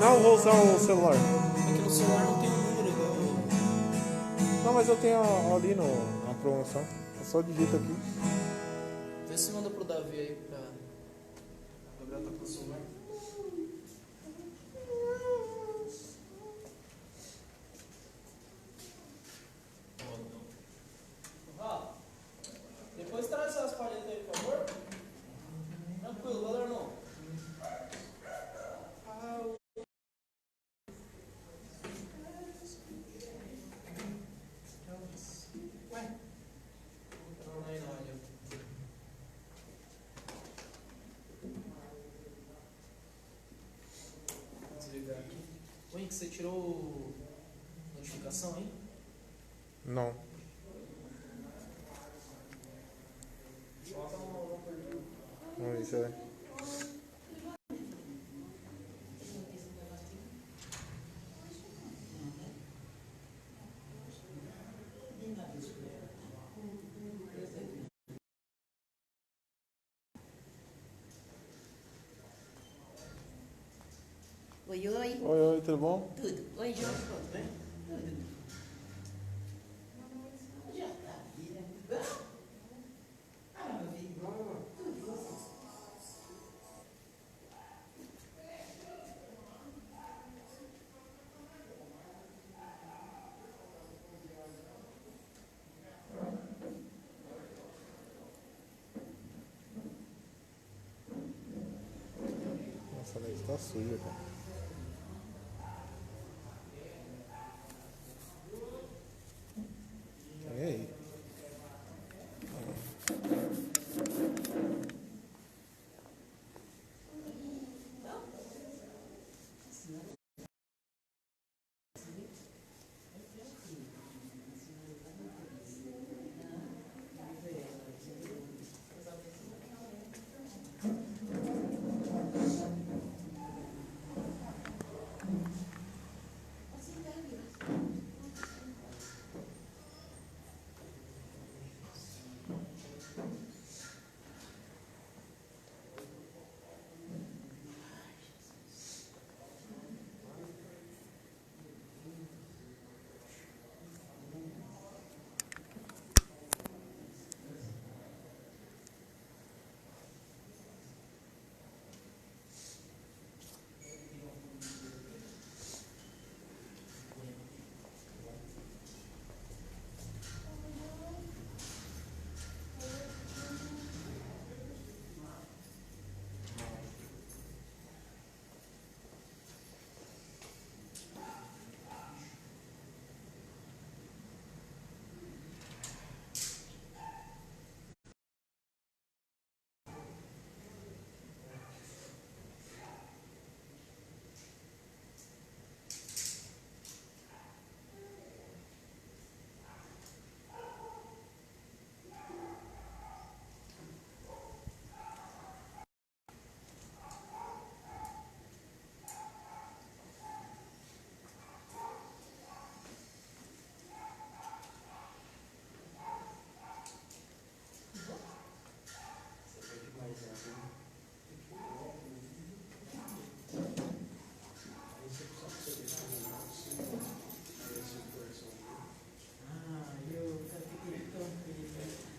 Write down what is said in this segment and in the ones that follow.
Não, vou usar o celular. Aqui no celular não tem número igual. Não, mas eu tenho ali na promoção. É só digita aqui. Vê se manda pro Davi aí pra. O Gabriel tá com o celular. Depois traz essas palhetas aí, por favor. Tranquilo, valeu, não. Desligar aqui. Oi, que você tirou notificação aí? Não. Vamos ver se é. Oi, oi. Oi, tudo bom? Tudo. Oi, João. Tudo bem? Tudo. Nossa, mas tá suja, cara. E aí?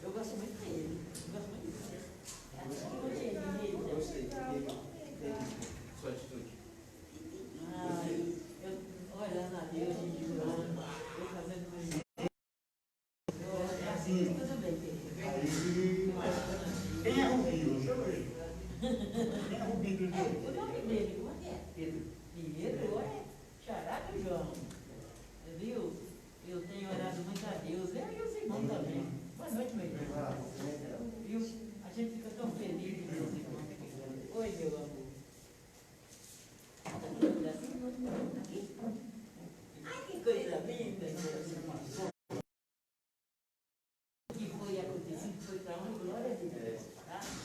Eu gosto muito dele. Eu gosto muito dele. É Gostei. Sua atitude. ai, eu olhando a Deus e jurando, eu fazendo coisa. É assim, tudo bem, querido. Quem é Rubinho? Deixa eu ver. Quem é Rubinho do Deus? O nome dele, como é que é? Pedro. Pedro, é xará do João. Viu? Eu tenho orado muito a Deus. Eu e os irmãos também. Boa noite, meu irmão. Viu? A gente fica tão feliz de ver os irmãos. Oi, meu amor. Tá tudo assim? Aqui? Ai, que coisa linda.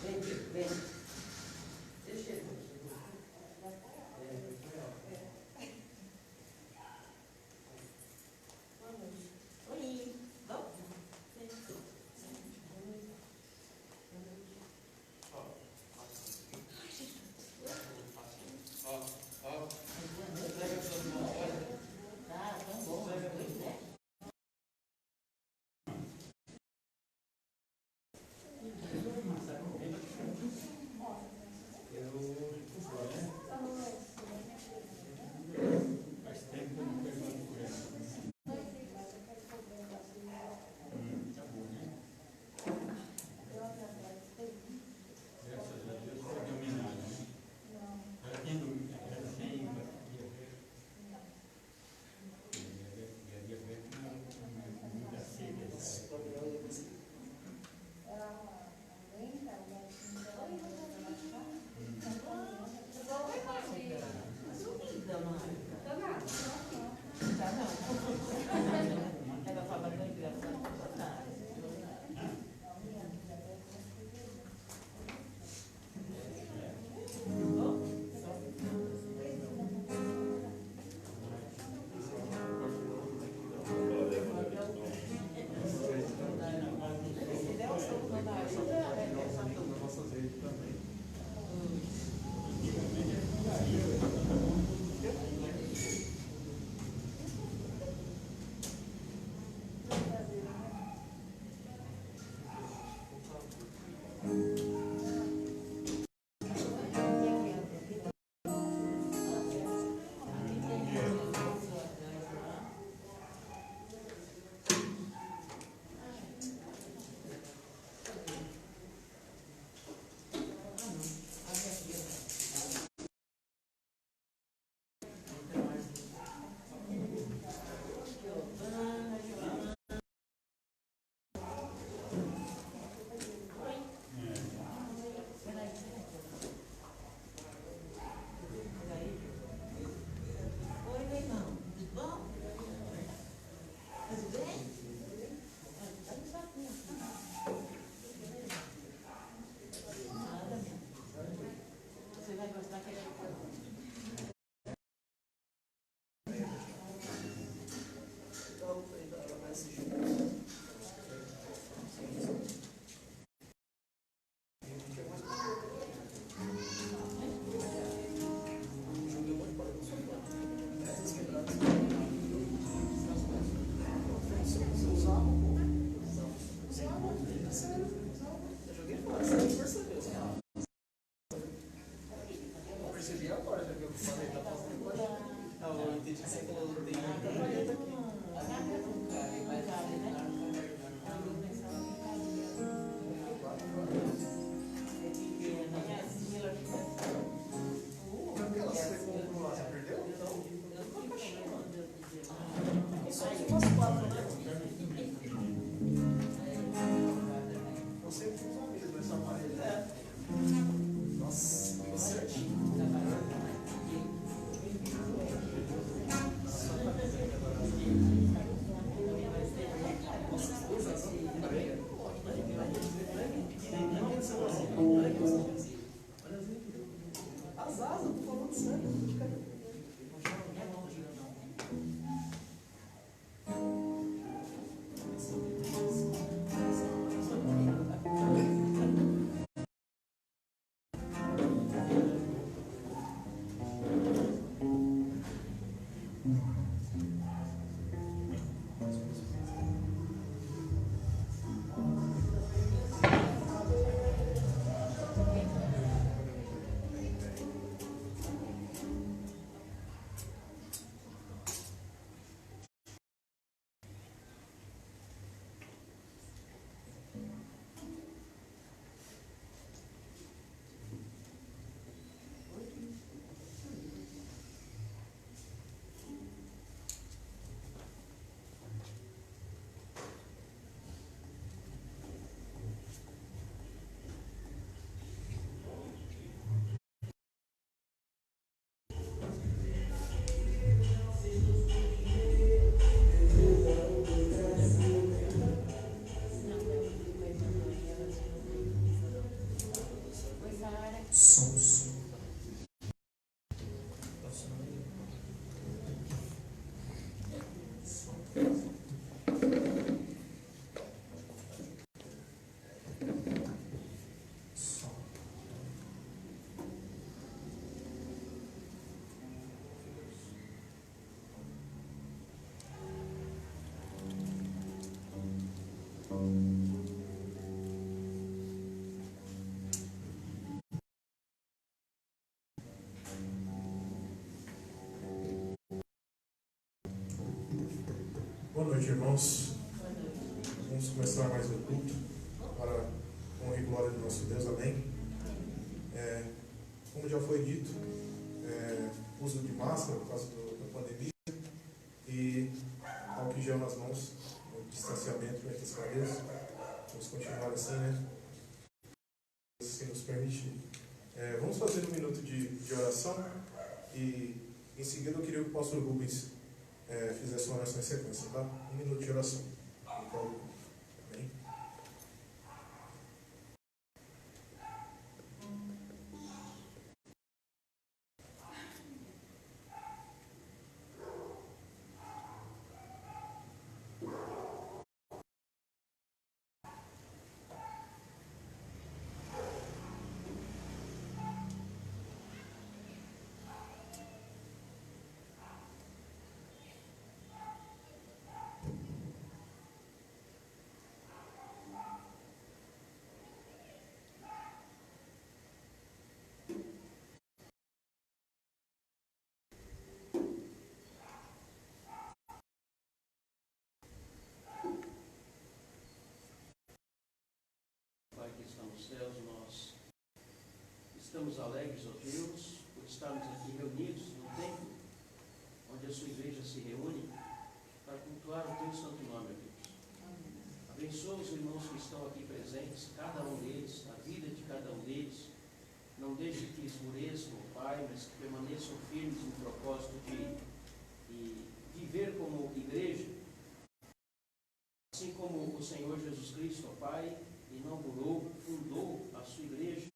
Vem, vem. Deixa ele. Oi. Vamos. Tá, tão bom. Né? Boa noite, irmãos. Vamos começar mais um culto para a honra e glória do nosso Deus. Amém. Como já foi dito, uso de máscara por causa da pandemia e álcool em gel nas mãos, o distanciamento entre as cadeiras. Vamos continuar assim, né? Se nos permitir. Vamos fazer um minuto de oração e em seguida eu queria que o pastor Rubens fizesse uma oração em sequência, tá? Um minuto de oração. Amém? Nós estamos alegres, ó Deus, por estarmos aqui reunidos no templo, onde a sua igreja se reúne para cultuar o teu santo nome, ó Deus. Abençoa os irmãos que estão aqui presentes, cada um deles, a vida de cada um deles. Não deixe que esmoreçam, ó Pai, mas que permaneçam firmes no propósito de viver como igreja, assim como o Senhor Jesus Cristo, ó Pai, inaugurou, fundou a sua igreja,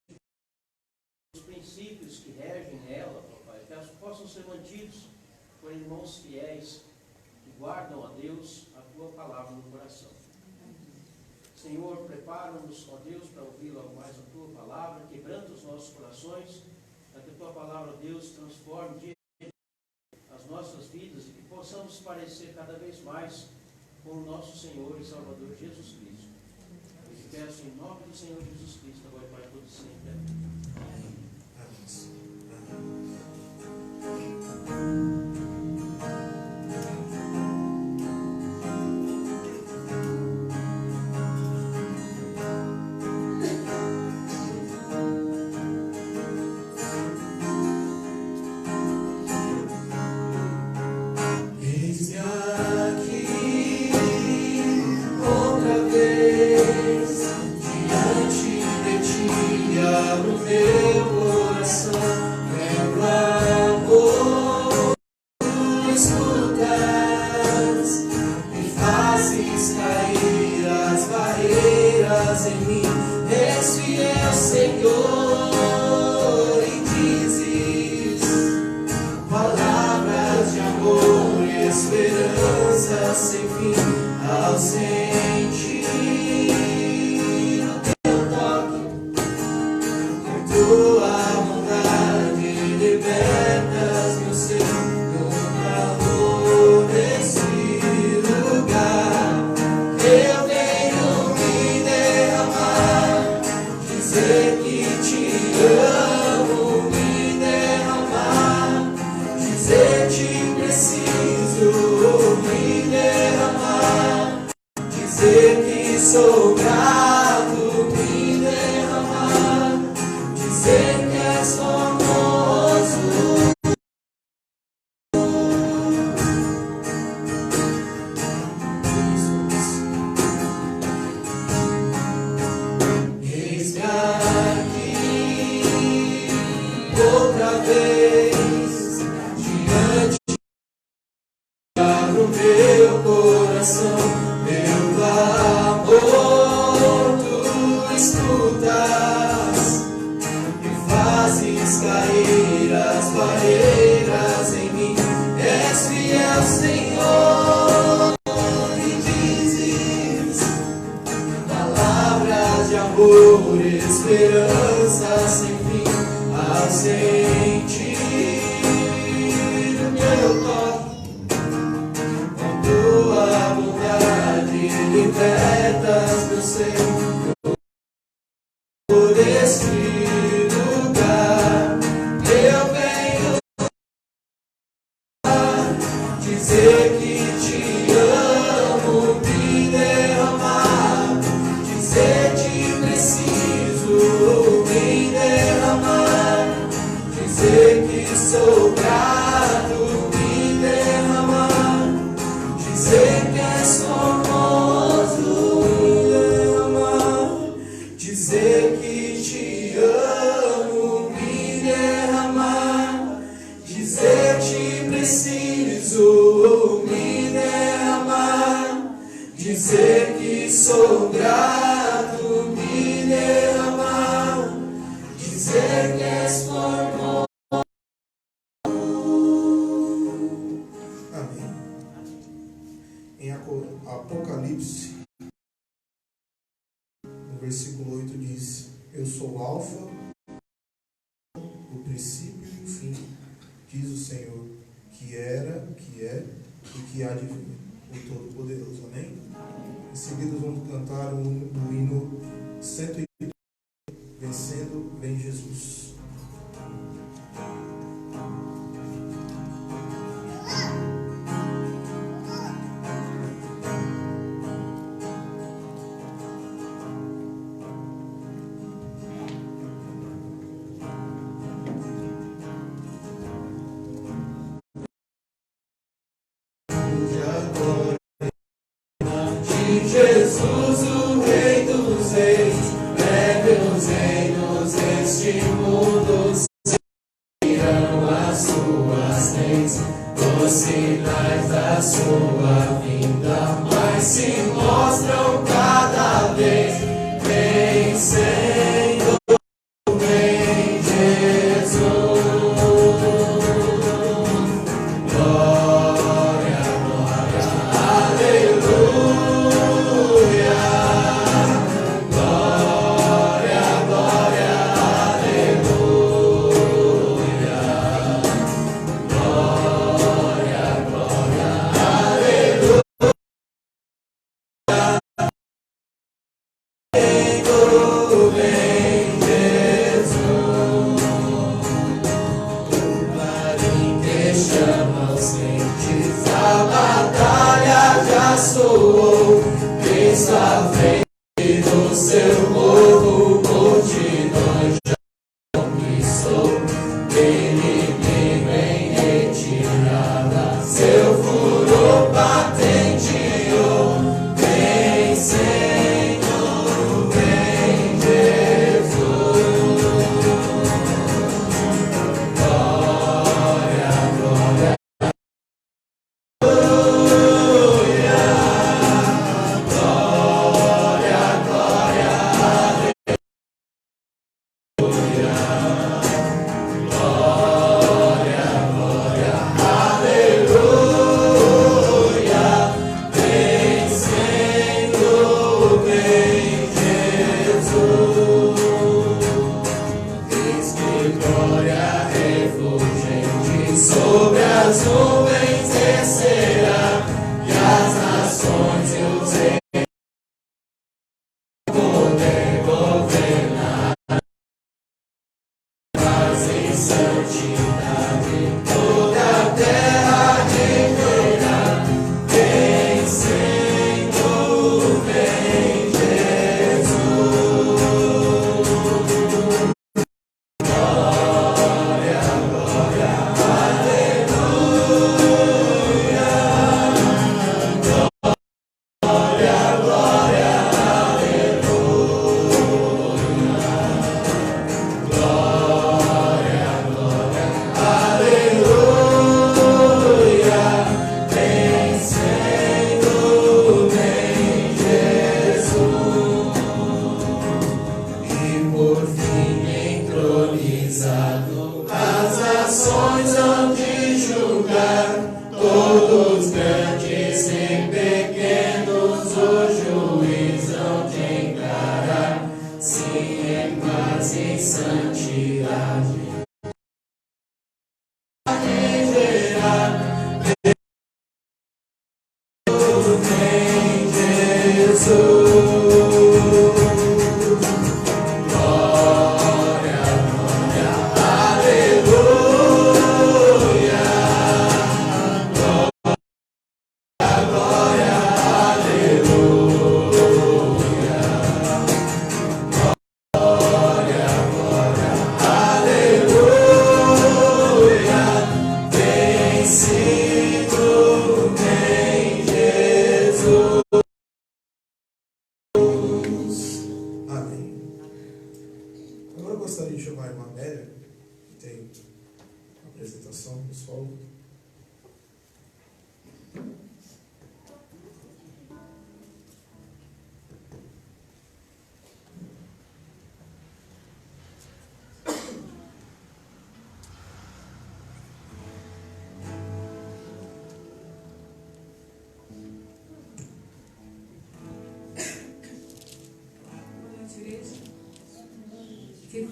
os princípios que regem ela, papai, que possam ser mantidos por irmãos fiéis que guardam a Deus a tua palavra no coração. Senhor, prepara-nos, ó Deus, para ouvir logo mais a tua palavra, quebranta os nossos corações, para que a tua palavra, Deus, transforme as nossas vidas e que possamos parecer cada vez mais com o nosso Senhor e Salvador Jesus Cristo. Peço em nome do Senhor Jesus Cristo, agora e para todos sempre. Amém. Dizer que te amo. dizer que és formoso, me derramar, dizer que te amo, me derramar, dizer que preciso, me derramar, dizer que sou grato, me derramar, dizer que és formoso. Amém. Em Apocalipse, no versículo 8 diz: Eu sou o Alfa, o princípio e o fim, diz o Senhor, que era, que é e que há de vir, o Todo-Poderoso. Amém? Em seguida vamos cantar o hino 108, Vencendo, Vem Jesus. De Jesus, o Rei dos Reis, leve os reinos deste mundo, serão as suas leis, os sinais da sua vinda, mas se mostram cada vez, vencendo, vem Jesus. Glória, glória, aleluia. Chama os crentes, a batalha já soou, Cristo à frente do seu povo, multidões já conquistou, inimigo em retirada, seu furor patenteou, vencendo, vem Jesus. Sobre as nuvens descerá, e as nações e os reis poder governar, mas em santidade toda a terra viverá, vencendo, vem Jesus. Glória, glória. Por fim entronizado, as nações hão de julgar, todos grandes e pequenos, o juiz hão de encarar, sim, em paz e em santidade. Vem Jesus. Vencido, vem Jesus.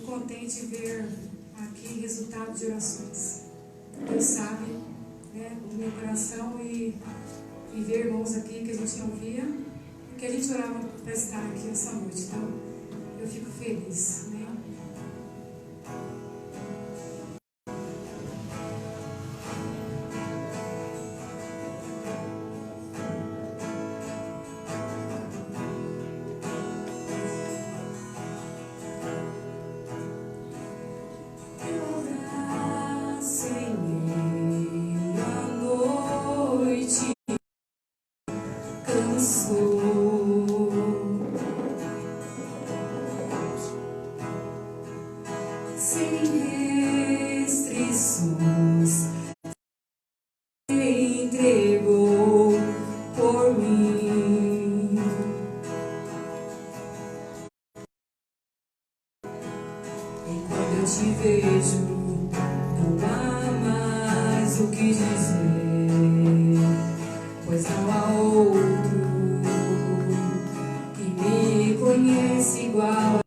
contente ver aqui resultado de orações. Deus sabe, né, do meu coração e ver irmãos aqui que a gente não via, que a gente orava para estar aqui essa noite. Então, eu fico feliz, né? Sem restrições, se entregou por mim. E quando eu te vejo, não há mais o que dizer, pois não há outro que me conhece igual a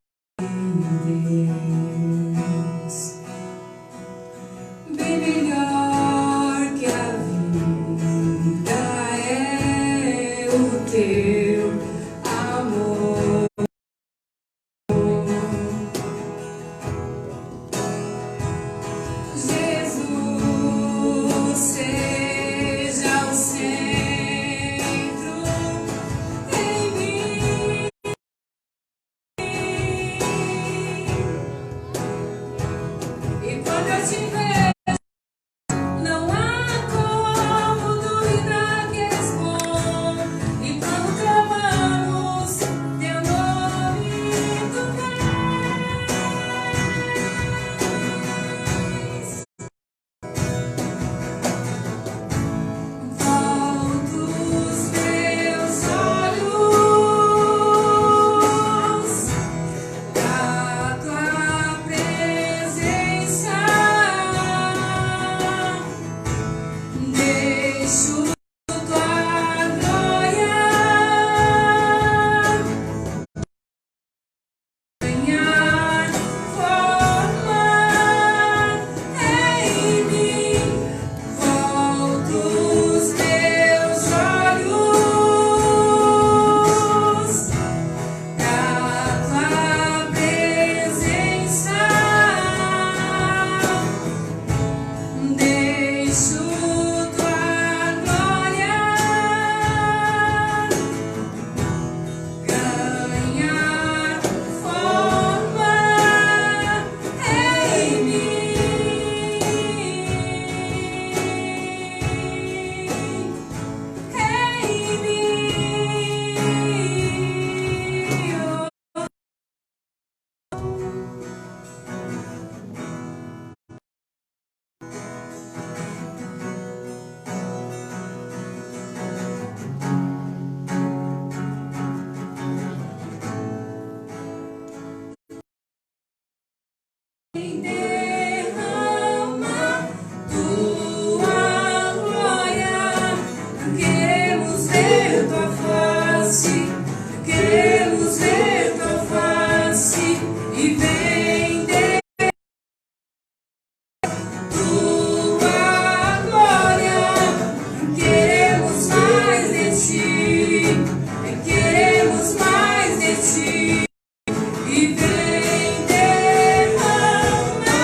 teu amor. Jesus, seja o centro em mim. E quando eu te vejo, não há como duvidar que és bom. E quando clamamos teu nome, tu vens. Volto os teus olhos da tua presença. Deixo tua glória ganhar forma em mim. Volto os teus olhos da tua presença. Deixo tua glória ganhar forma em mim, derrama tua glória. Queremos ver tua face, queremos ver tua face e vem tua glória. Queremos mais de ti, queremos mais de ti e vem derrama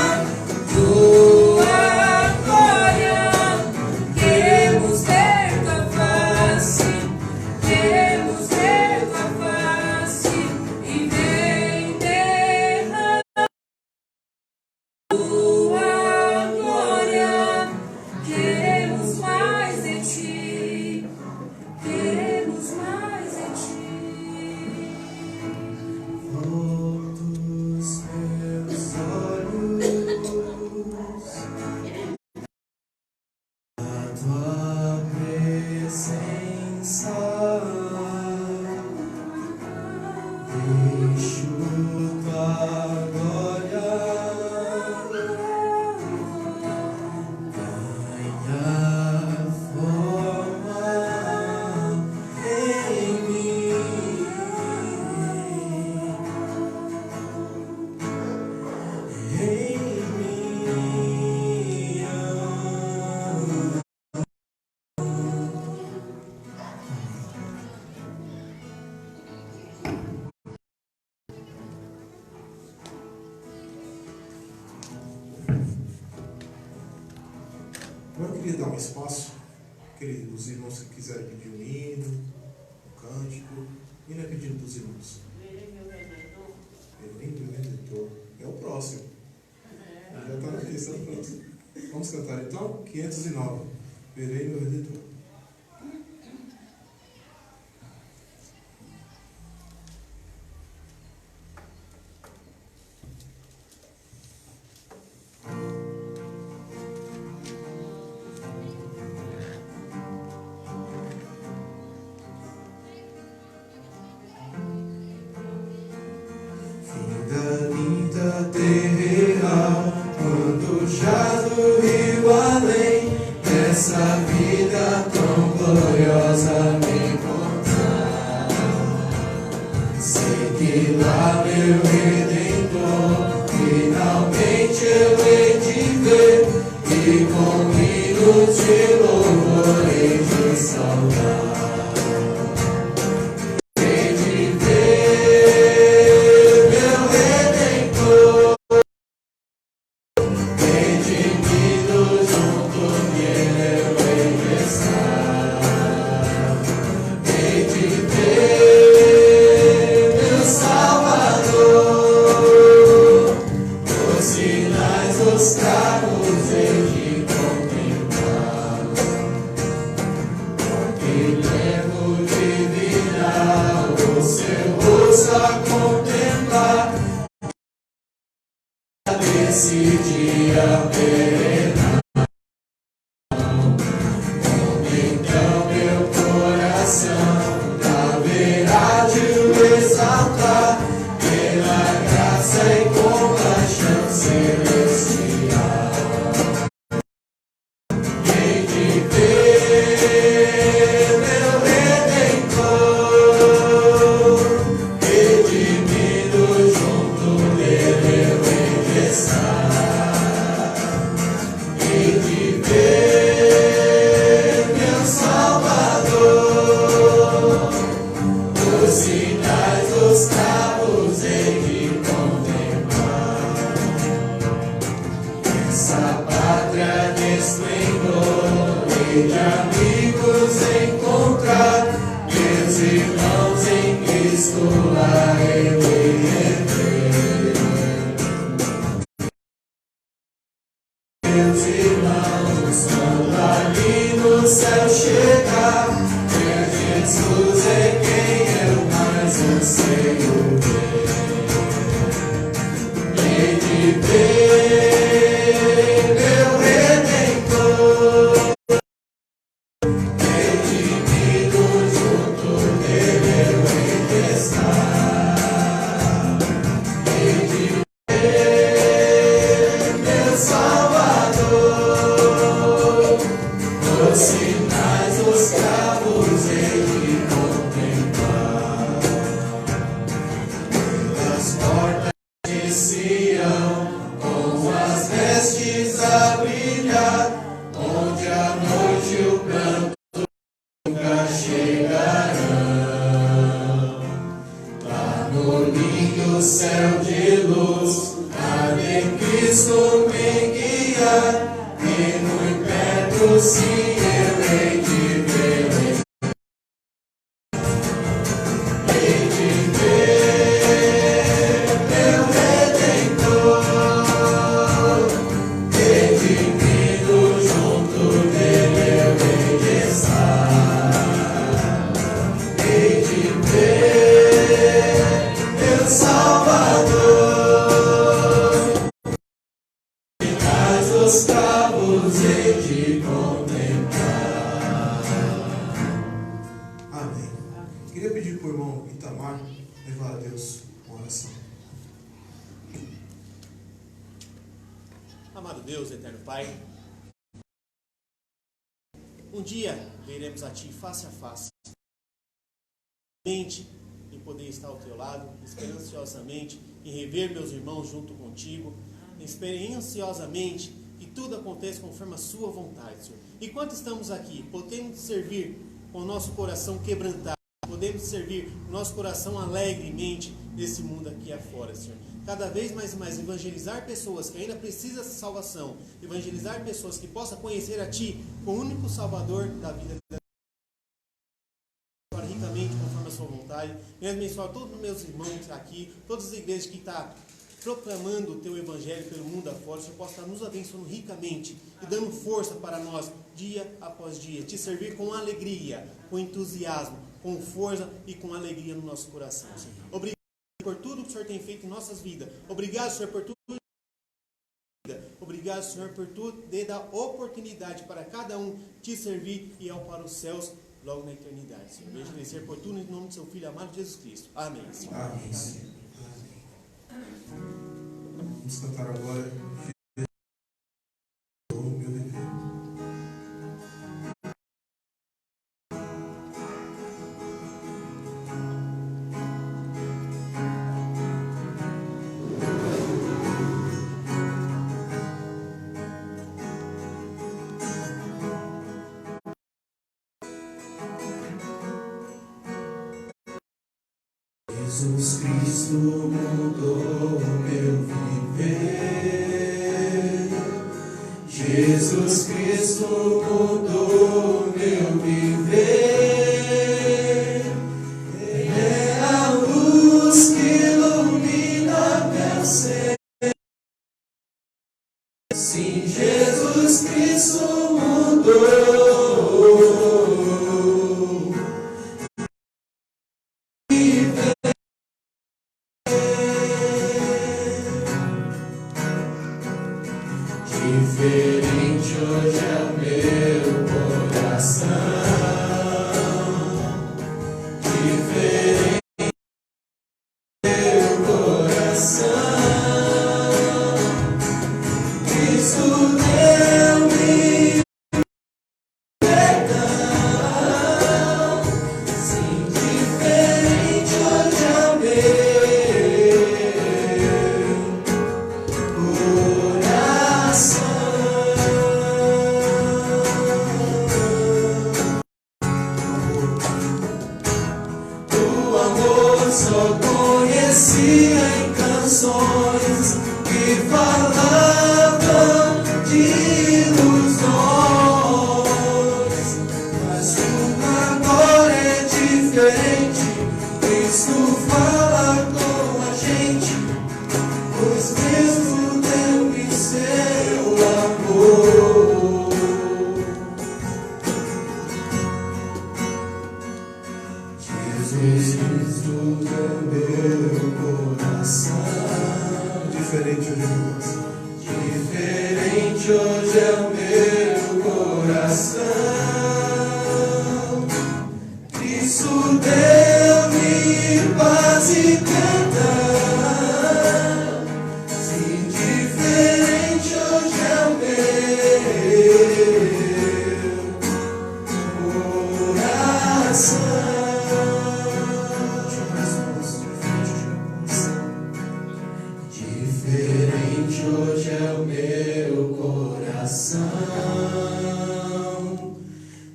tua glória. Queremos ver tua face, queremos ver queria dar um espaço, os irmãos que quiserem pedir um hino, um cântico. Hino é pedido dos irmãos. Verei meu Redentor. Verei meu Redentor. É o próximo. Já está na questão próxima. Vamos cantar então? 509. Verei meu Redentor. Quando jaz o rio além, essa vida tão gloriosa me encontrar. Sei que lá meu Redentor, finalmente eu hei de ver, e com hinos de louvor hei de saudar. Esse dia perene, então meu coração haverá de o exaltar pela graça e compaixão celestial. Hei de ver meu Redentor, redimido junto dele eu hei de estar. De amigos encontrar, meus irmãos em Cristo lá eu rever. Meus irmãos, quando ali no céu chegar, ver Jesus é quem eu mais anseio ver. Hei de ver meu Redentor, céu de luz, há de Cristo me guiar, e muito perto sim eu hei de ver. Hei de ver meu Redentor, redimido junto dele eu hei de estar. Hei de ver meu Salvador, os cabos hei de contemplar. Amém. Queria pedir para o irmão Itamar levar a Deus uma oração. Amado Deus, eterno Pai, um dia veremos a Ti face a face, em poder estar ao Teu lado, esperançosamente em rever meus irmãos junto contigo, ansiosamente que tudo aconteça conforme a Sua vontade, Senhor. Enquanto estamos aqui, podemos servir com o nosso coração quebrantado, podemos servir com o nosso coração alegremente nesse mundo aqui afora, Senhor. cada vez mais e mais evangelizar pessoas que ainda precisam de salvação, evangelizar pessoas que possam conhecer a Ti como o único Salvador da vida ricamente conforme a sua vontade. Venha abençoar todos os meus irmãos aqui, todas as igrejas que estão proclamando o Teu Evangelho pelo mundo afora. O Senhor possa estar nos abençoando ricamente e dando força para nós, dia após dia, Te servir com alegria, com entusiasmo, com força e com alegria no nosso coração, Senhor. Obrigado por tudo que o Senhor tem feito em nossas vidas. Obrigado, Senhor, por tudo. Obrigado, Senhor, por tudo, de dar oportunidade para cada um Te servir e ao para os céus logo na eternidade, Senhor. Veja descer por tudo em nome do Seu Filho amado Jesus Cristo. Amém, Senhor. Amém, Senhor. Vamos cantar agora. O meu dever. Jesus Cristo mudou meu viver. Jesus Cristo mudou meu viver. Ele é a luz que ilumina meu ser. Sim, Jesus Cristo mudou. Diferente hoje é o meu coração, diferente meu coração, Cristo deu-me perdão, sim, diferente hoje é o meu coração. Só conhecia em canções que falavam de ilusões, mas tudo agora é diferente. Cristo fala com a gente, pois mesmo deu-me seu amor. Jesus Cristo é meu coração. Diferente hoje é o meu coração. Diferente hoje é o meu coração. Cristo deu-me paz e perdão. Sim, diferente hoje é o meu coração. Diferente hoje é o meu coração.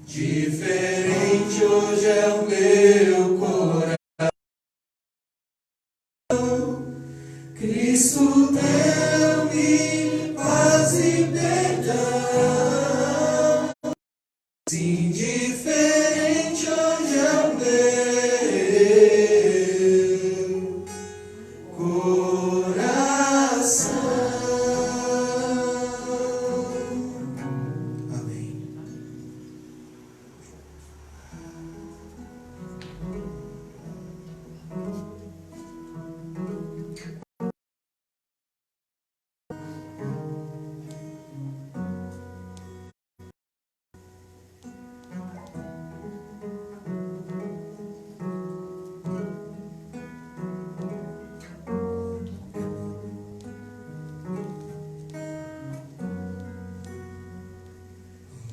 Diferente hoje é o meu coração. Cristo deu-me paz e perdão. Sim, diferente hoje é o meu coração. Amém.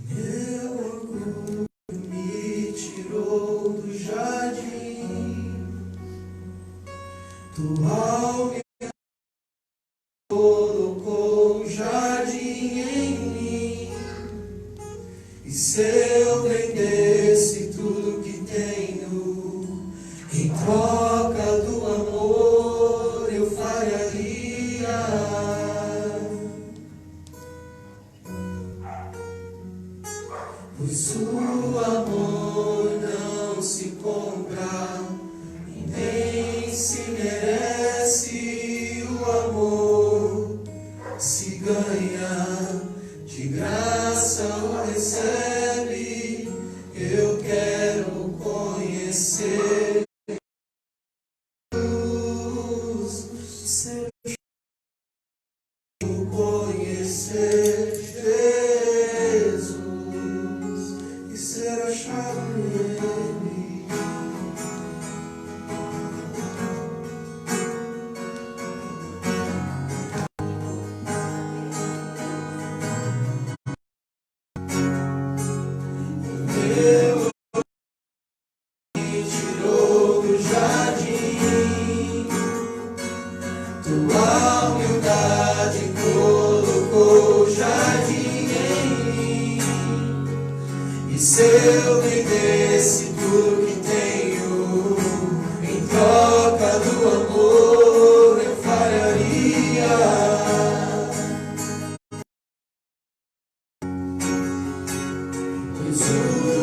Meu orgulho me tirou do jardim, tua alma colocou o jardim em mim. E se eu vendesse tudo que tenho, em troca do amor eu faria e nem se merece o amor. Se ganha, de graça o recebe. Eu quero conhecer Jesus, ser conhecer Jesus e ser achado nele. Deus me tirou do jardim, tua humildade colocou o jardim em mim. E se eu vendesse tudo que tenho em troca do amor, eu falharia. Pois o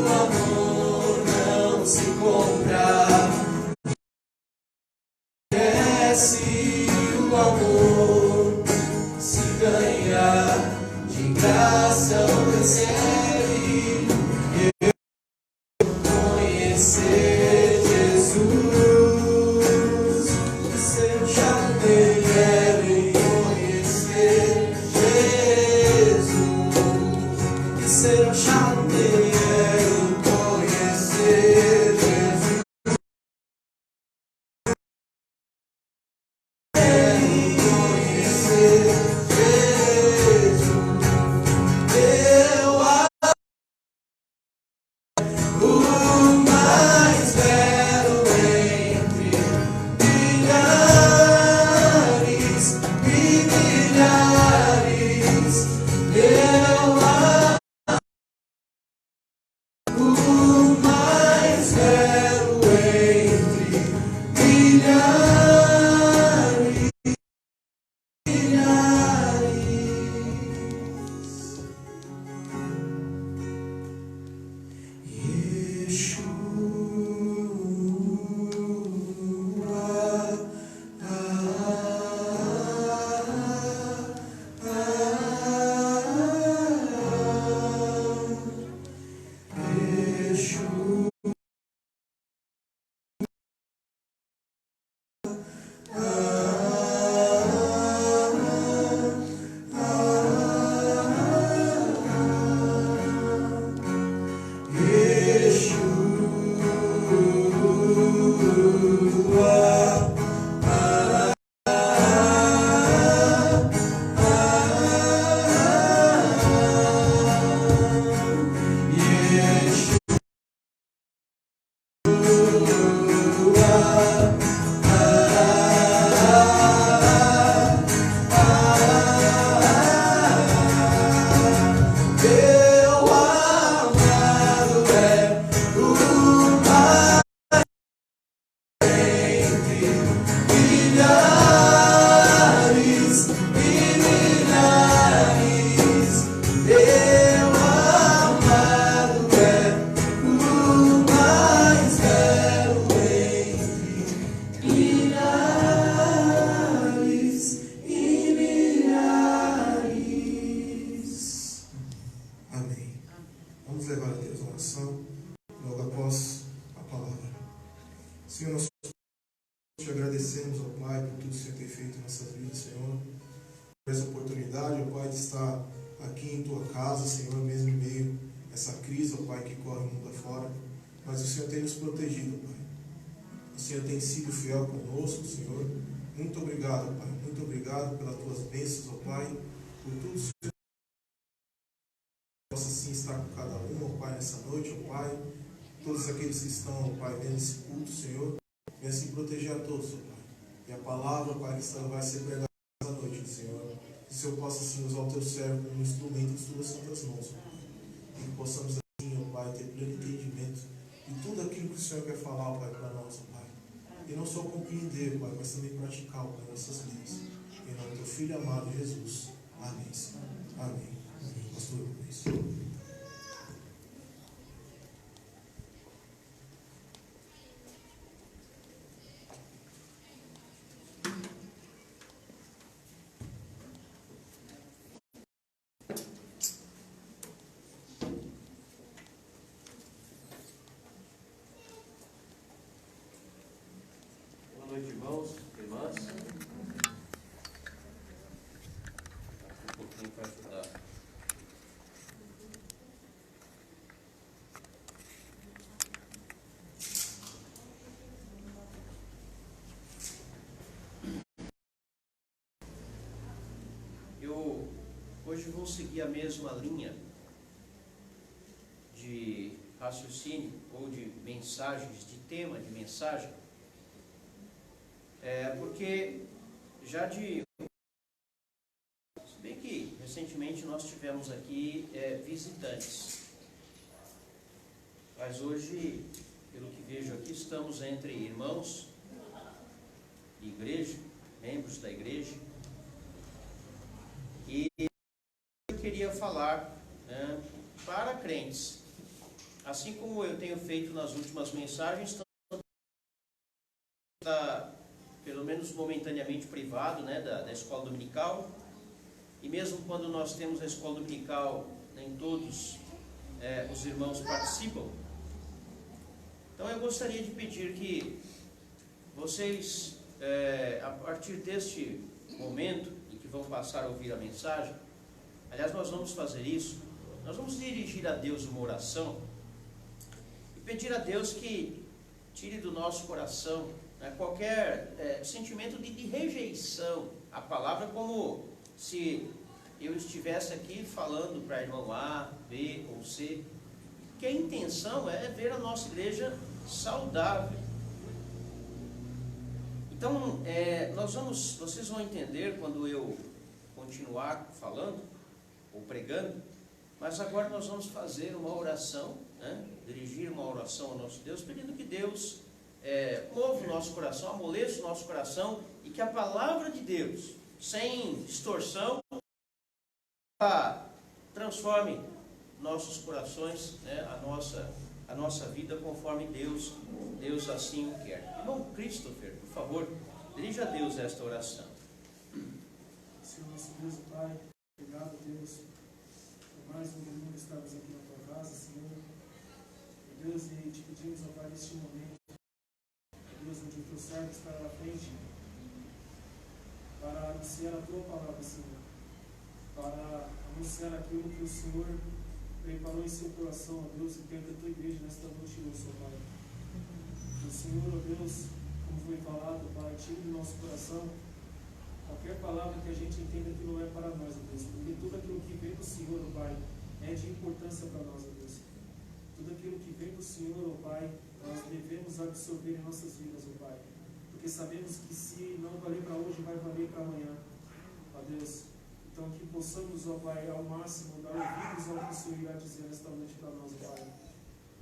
amor não se compra, merece o amor. Se ganha, de graça o recebe. Eu conhecer Jesus, ser um charneiro em conhecer Jesus, e ser um charneiro em conhecer Jesus. Senhor, nós te agradecemos, ó Pai, por tudo que o Senhor tem feito em nossas vidas, Senhor. Por essa oportunidade, ó Pai, de estar aqui em Tua casa, Senhor, mesmo em meio a essa crise, ó Pai, que corre o mundo afora. Mas o Senhor tem nos protegido, Pai. O Senhor tem sido fiel conosco, Senhor. Muito obrigado, Pai. Muito obrigado pelas Tuas bênçãos, ó Pai, por tudo, Senhor. Possa assim estar com cada um, ó Pai, nessa noite, ó Pai. Todos aqueles que estão, ó Pai, vendo esse culto, Senhor, venha assim proteger a todos, ó Pai. E a palavra, Pai, que vai ser pregada essa noite, Senhor. Que o Senhor possa assim usar o Teu servo como instrumento de Tuas santas mãos, ó Pai. E que possamos assim, ó Pai, ter pleno entendimento de tudo aquilo que o Senhor quer falar, ó Pai, para nós, ó Pai. E não só compreender, Pai, mas também praticar, ó Pai, nossas vidas. Em nome do Teu Filho amado Jesus. Amém, Senhor. Amém. Pastor Luiz. irmãos, irmãs. Um pouquinho para ajudar. Eu hoje vou seguir a mesma linha de raciocínio ou de mensagens, de tema de mensagem, porque já se bem que recentemente nós tivemos aqui visitantes, mas hoje, pelo que vejo aqui, estamos entre irmãos de igreja, membros da igreja, e eu queria falar para crentes, assim como eu tenho feito nas últimas mensagens, pelo menos momentaneamente privado, da escola dominical, e mesmo quando nós temos a escola dominical, nem todos os irmãos participam. Então eu gostaria de pedir que vocês, a partir deste momento em que vão passar a ouvir a mensagem, aliás, nós vamos fazer isso, nós vamos dirigir a Deus uma oração e pedir a Deus que tire do nosso coração qualquer sentimento de rejeição à palavra, como se eu estivesse aqui falando para irmão A, B ou C, que a intenção é ver a nossa igreja saudável. Então, vocês vão entender quando eu continuar falando ou pregando, mas agora nós vamos fazer uma oração, dirigir uma oração ao nosso Deus, pedindo que Deus mova o nosso coração, amoleça o nosso coração, e que a palavra de Deus, sem distorção, transforme nossos corações, a nossa vida conforme Deus assim o quer. Irmão Christopher, por favor, dirija a Deus esta oração. Senhor nosso Deus e Pai, obrigado, Deus, por mais um domingo estarmos aqui na tua casa, Senhor. Deus, e te pedimos, ó Pai, neste momento, Deus, onde o teu servo estará à frente, para anunciar a tua palavra, Senhor, para anunciar aquilo que o Senhor preparou em seu coração, ó Deus, e perto da tua igreja nesta noite, ó Pai. O Senhor, ó Deus, como foi falado, Pai, tire do nosso coração qualquer palavra que a gente entenda que não é para nós, ó Deus, porque tudo aquilo que vem do Senhor, ó Pai, é de importância para nós, ó Deus. Tudo aquilo que vem do Senhor, ó Pai, nós devemos absorver em nossas vidas, ó Pai, porque sabemos que se não valer para hoje, vai valer para amanhã, ó Deus. Então que possamos, ó Pai, ao máximo dar ouvidos ao que o Senhor irá dizer nesta noite para nós, ó Pai.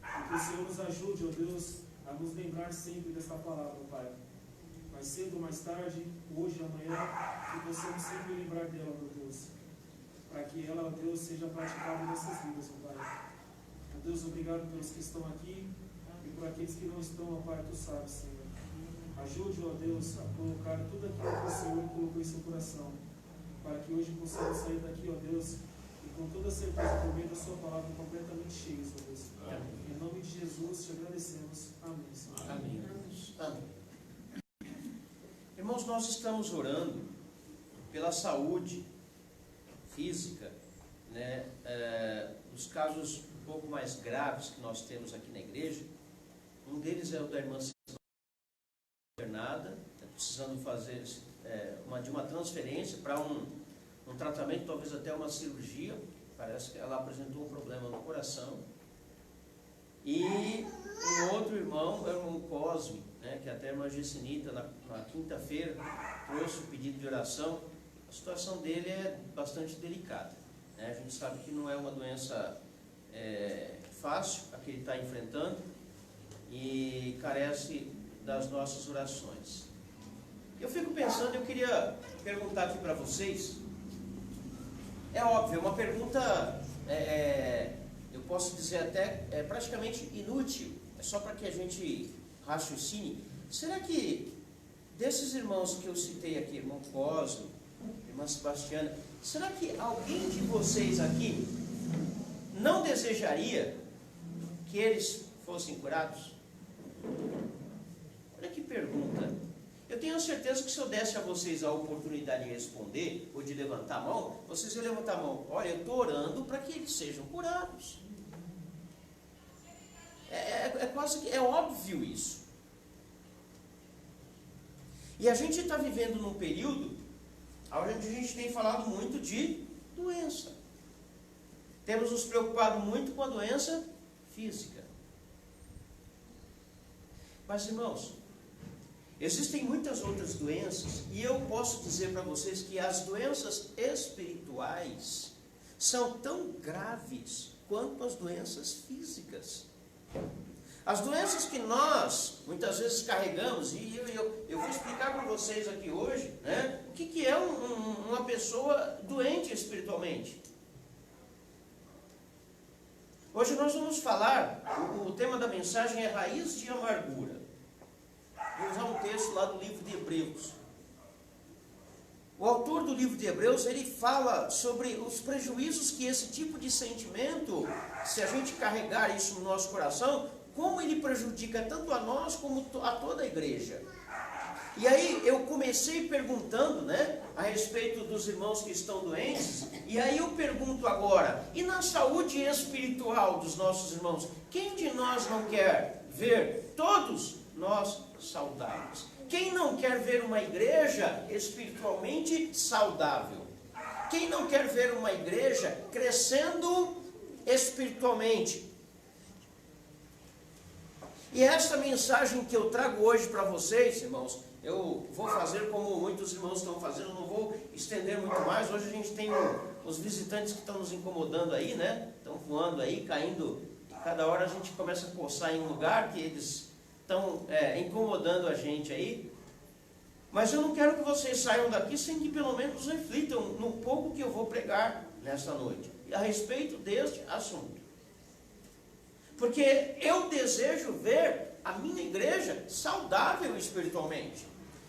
E que o Senhor nos ajude, ó Deus, a nos lembrar sempre desta palavra, ó Pai. Mais cedo ou mais tarde, hoje, amanhã, que possamos sempre lembrar dela, ó Deus, para que ela, ó Deus, seja praticada em nossas vidas, ó Pai. Ó Deus, obrigado pelos que estão aqui e por aqueles que não estão, ó Pai, tu sabes, Senhor. Ajude, ó Deus, a colocar tudo aquilo que o Senhor colocou em seu coração, para que hoje possamos sair daqui, ó Deus, e com toda certeza, por meio da sua palavra, completamente cheios, ó Deus. Amém. Em nome de Jesus, te agradecemos. Amém, Senhor. Amém. Amém. Irmãos, nós estamos orando pela saúde física, os casos um pouco mais graves que nós temos aqui na igreja. Um deles é o da irmã internada, precisando fazer de uma transferência para um tratamento, talvez até uma cirurgia. Parece que ela apresentou um problema no coração. E um outro irmão, o irmão Cosme, que até a irmã Gessinita, na quinta-feira, trouxe o pedido de oração. A situação dele é bastante delicada. A gente sabe que não é uma doença fácil a que ele está enfrentando e carece das nossas orações. Eu fico pensando, eu queria perguntar aqui para vocês, é óbvio, é uma pergunta, eu posso dizer até praticamente inútil, é só para que a gente raciocine. Será que desses irmãos que eu citei aqui, irmão Cosme, irmã Sebastiana, será que alguém de vocês aqui não desejaria que eles fossem curados? Olha que pergunta. Eu tenho certeza que se eu desse a vocês a oportunidade de responder, ou de levantar a mão, vocês iam levantar a mão. Olha, eu estou orando para que eles sejam curados. Quase que é óbvio isso. E a gente está vivendo num período onde a gente tem falado muito de doença. Temos nos preocupado muito com a doença física. Mas, irmãos, existem muitas outras doenças, e eu posso dizer para vocês que as doenças espirituais são tão graves quanto as doenças físicas. As doenças que nós muitas vezes carregamos, e eu vou explicar para vocês aqui hoje, né, o que é uma pessoa doente espiritualmente. Hoje nós vamos falar, o tema da mensagem é raiz de amargura. Vou usar um texto lá do livro de Hebreus. O autor do livro de Hebreus, ele fala sobre os prejuízos que esse tipo de sentimento, se a gente carregar isso no nosso coração, como ele prejudica tanto a nós como a toda a igreja. E aí eu comecei perguntando, né, a respeito dos irmãos que estão doentes, e aí eu pergunto agora, e na saúde espiritual dos nossos irmãos, quem de nós não quer ver todos nós saudáveis? Quem não quer ver uma igreja espiritualmente saudável? Quem não quer ver uma igreja crescendo espiritualmente? E esta mensagem que eu trago hoje para vocês, irmãos, eu vou fazer como muitos irmãos estão fazendo, não vou estender muito mais. Hoje a gente tem os visitantes que estão nos incomodando aí, né? Estão voando aí, caindo. Cada hora a gente começa a coçar em um lugar que eles estão incomodando a gente aí. Mas eu não quero que vocês saiam daqui sem que pelo menos reflitam no pouco que eu vou pregar nesta noite, a respeito deste assunto. Porque eu desejo ver a minha igreja saudável espiritualmente.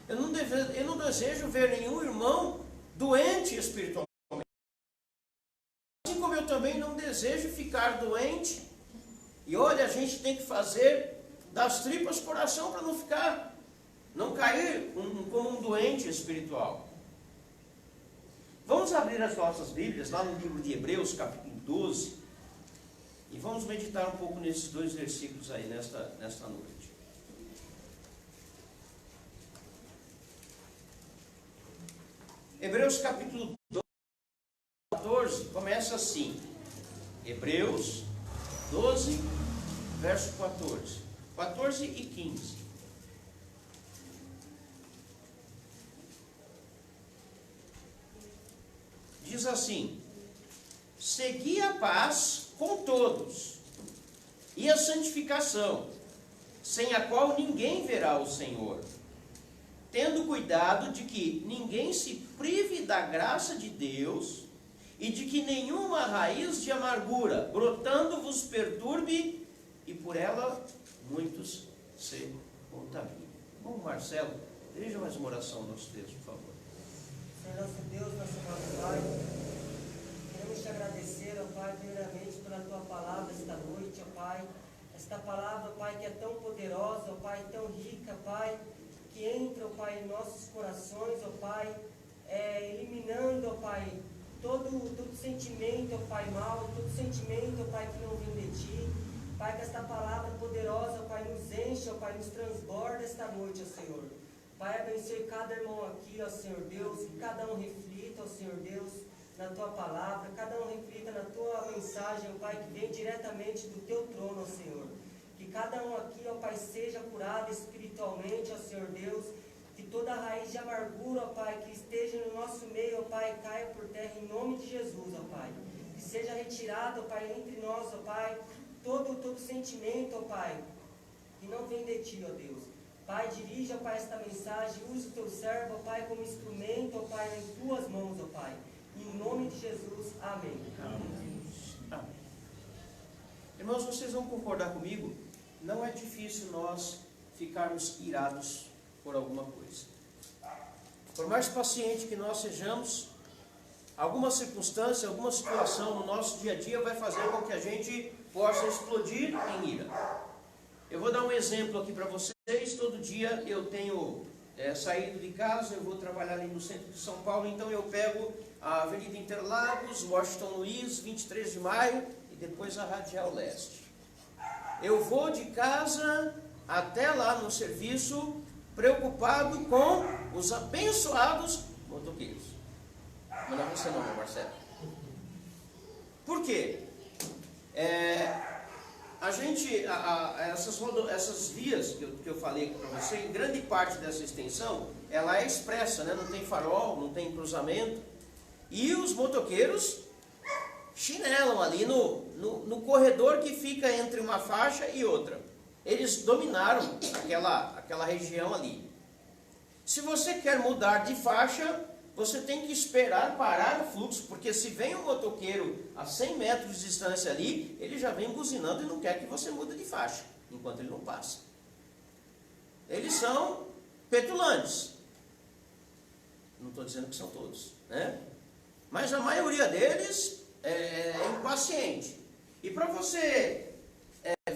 Eu não desejo ver nenhum irmão doente espiritualmente. Assim como eu também não desejo ficar doente. E olha, a gente tem que fazer das tripas coração para não cair como um doente espiritual. Vamos abrir as nossas Bíblias lá no livro de Hebreus, capítulo 12. E vamos meditar um pouco nesses dois versículos aí nesta noite. Hebreus capítulo 14 começa assim. Hebreus 12, verso 14. 14 e 15. Diz assim: segui a paz com todos, e a santificação, sem a qual ninguém verá o Senhor, tendo cuidado de que ninguém se prive da graça de Deus, e de que nenhuma raiz de amargura, brotando, vos perturbe, e por ela muitos se contaminem. Bom, Marcelo, veja mais uma oração no nosso texto, por favor. Senhor nosso Deus, nosso amado Pai, queremos te agradecer, ó Pai, primeiramente pela tua palavra esta noite, ó Pai. Esta palavra, Pai, que é tão poderosa, ó Pai, tão rica, Pai, que entra, ó Pai, em nossos corações, ó Pai, eliminando, ó Pai, todo sentimento, ó Pai, mal, todo sentimento, ó Pai, que não vem de Ti. Pai, que esta palavra poderosa, ó Pai, nos enche, ó Pai, nos transborda esta noite, ó Senhor. Pai, abençoe cada irmão aqui, ó Senhor Deus, que cada um reflita, ó Senhor Deus, na Tua palavra, cada um reflita na Tua mensagem, ó Pai, que vem diretamente do Teu trono, ó Senhor. Que cada um aqui, ó Pai, seja curado espiritualmente, ó Senhor Deus, que toda raiz de amargura, ó Pai, que esteja no nosso meio, ó Pai, caia por terra em nome de Jesus, ó Pai. Que seja retirado, ó Pai, entre nós, ó Pai, todo sentimento, ó Pai, que não vem de Ti, ó Deus. Pai, dirija, ó Pai, esta mensagem, use o Teu servo, ó Pai, como instrumento, ó Pai, em Tuas mãos, ó Pai. Em nome de Jesus, amém. Amém. Amém. Irmãos, vocês vão concordar comigo? Não é difícil nós ficarmos irados por alguma coisa. Por mais paciente que nós sejamos, alguma circunstância, alguma situação no nosso dia a dia vai fazer com que a gente possa explodir em ira. Eu vou dar um exemplo aqui para vocês. Todo dia eu tenho saindo de casa, eu vou trabalhar ali no centro de São Paulo, então eu pego a Avenida Interlagos, Washington Luiz, 23 de maio e depois a Radial Leste. Eu vou de casa até lá no serviço, preocupado com os abençoados motoqueiros. Mas não é você não, Marcelo. Por quê? Essas vias que eu falei para você, em grande parte dessa extensão, ela é expressa, né? Não tem farol, não tem cruzamento. E os motoqueiros chinelam ali no corredor que fica entre uma faixa e outra. Eles dominaram aquela região ali. Se você quer mudar de faixa, você tem que esperar parar o fluxo, porque se vem um motoqueiro a 100 metros de distância ali, ele já vem buzinando e não quer que você mude de faixa, enquanto ele não passa. Eles são petulantes. Não estou dizendo que são todos, né? Mas a maioria deles é impaciente. E para você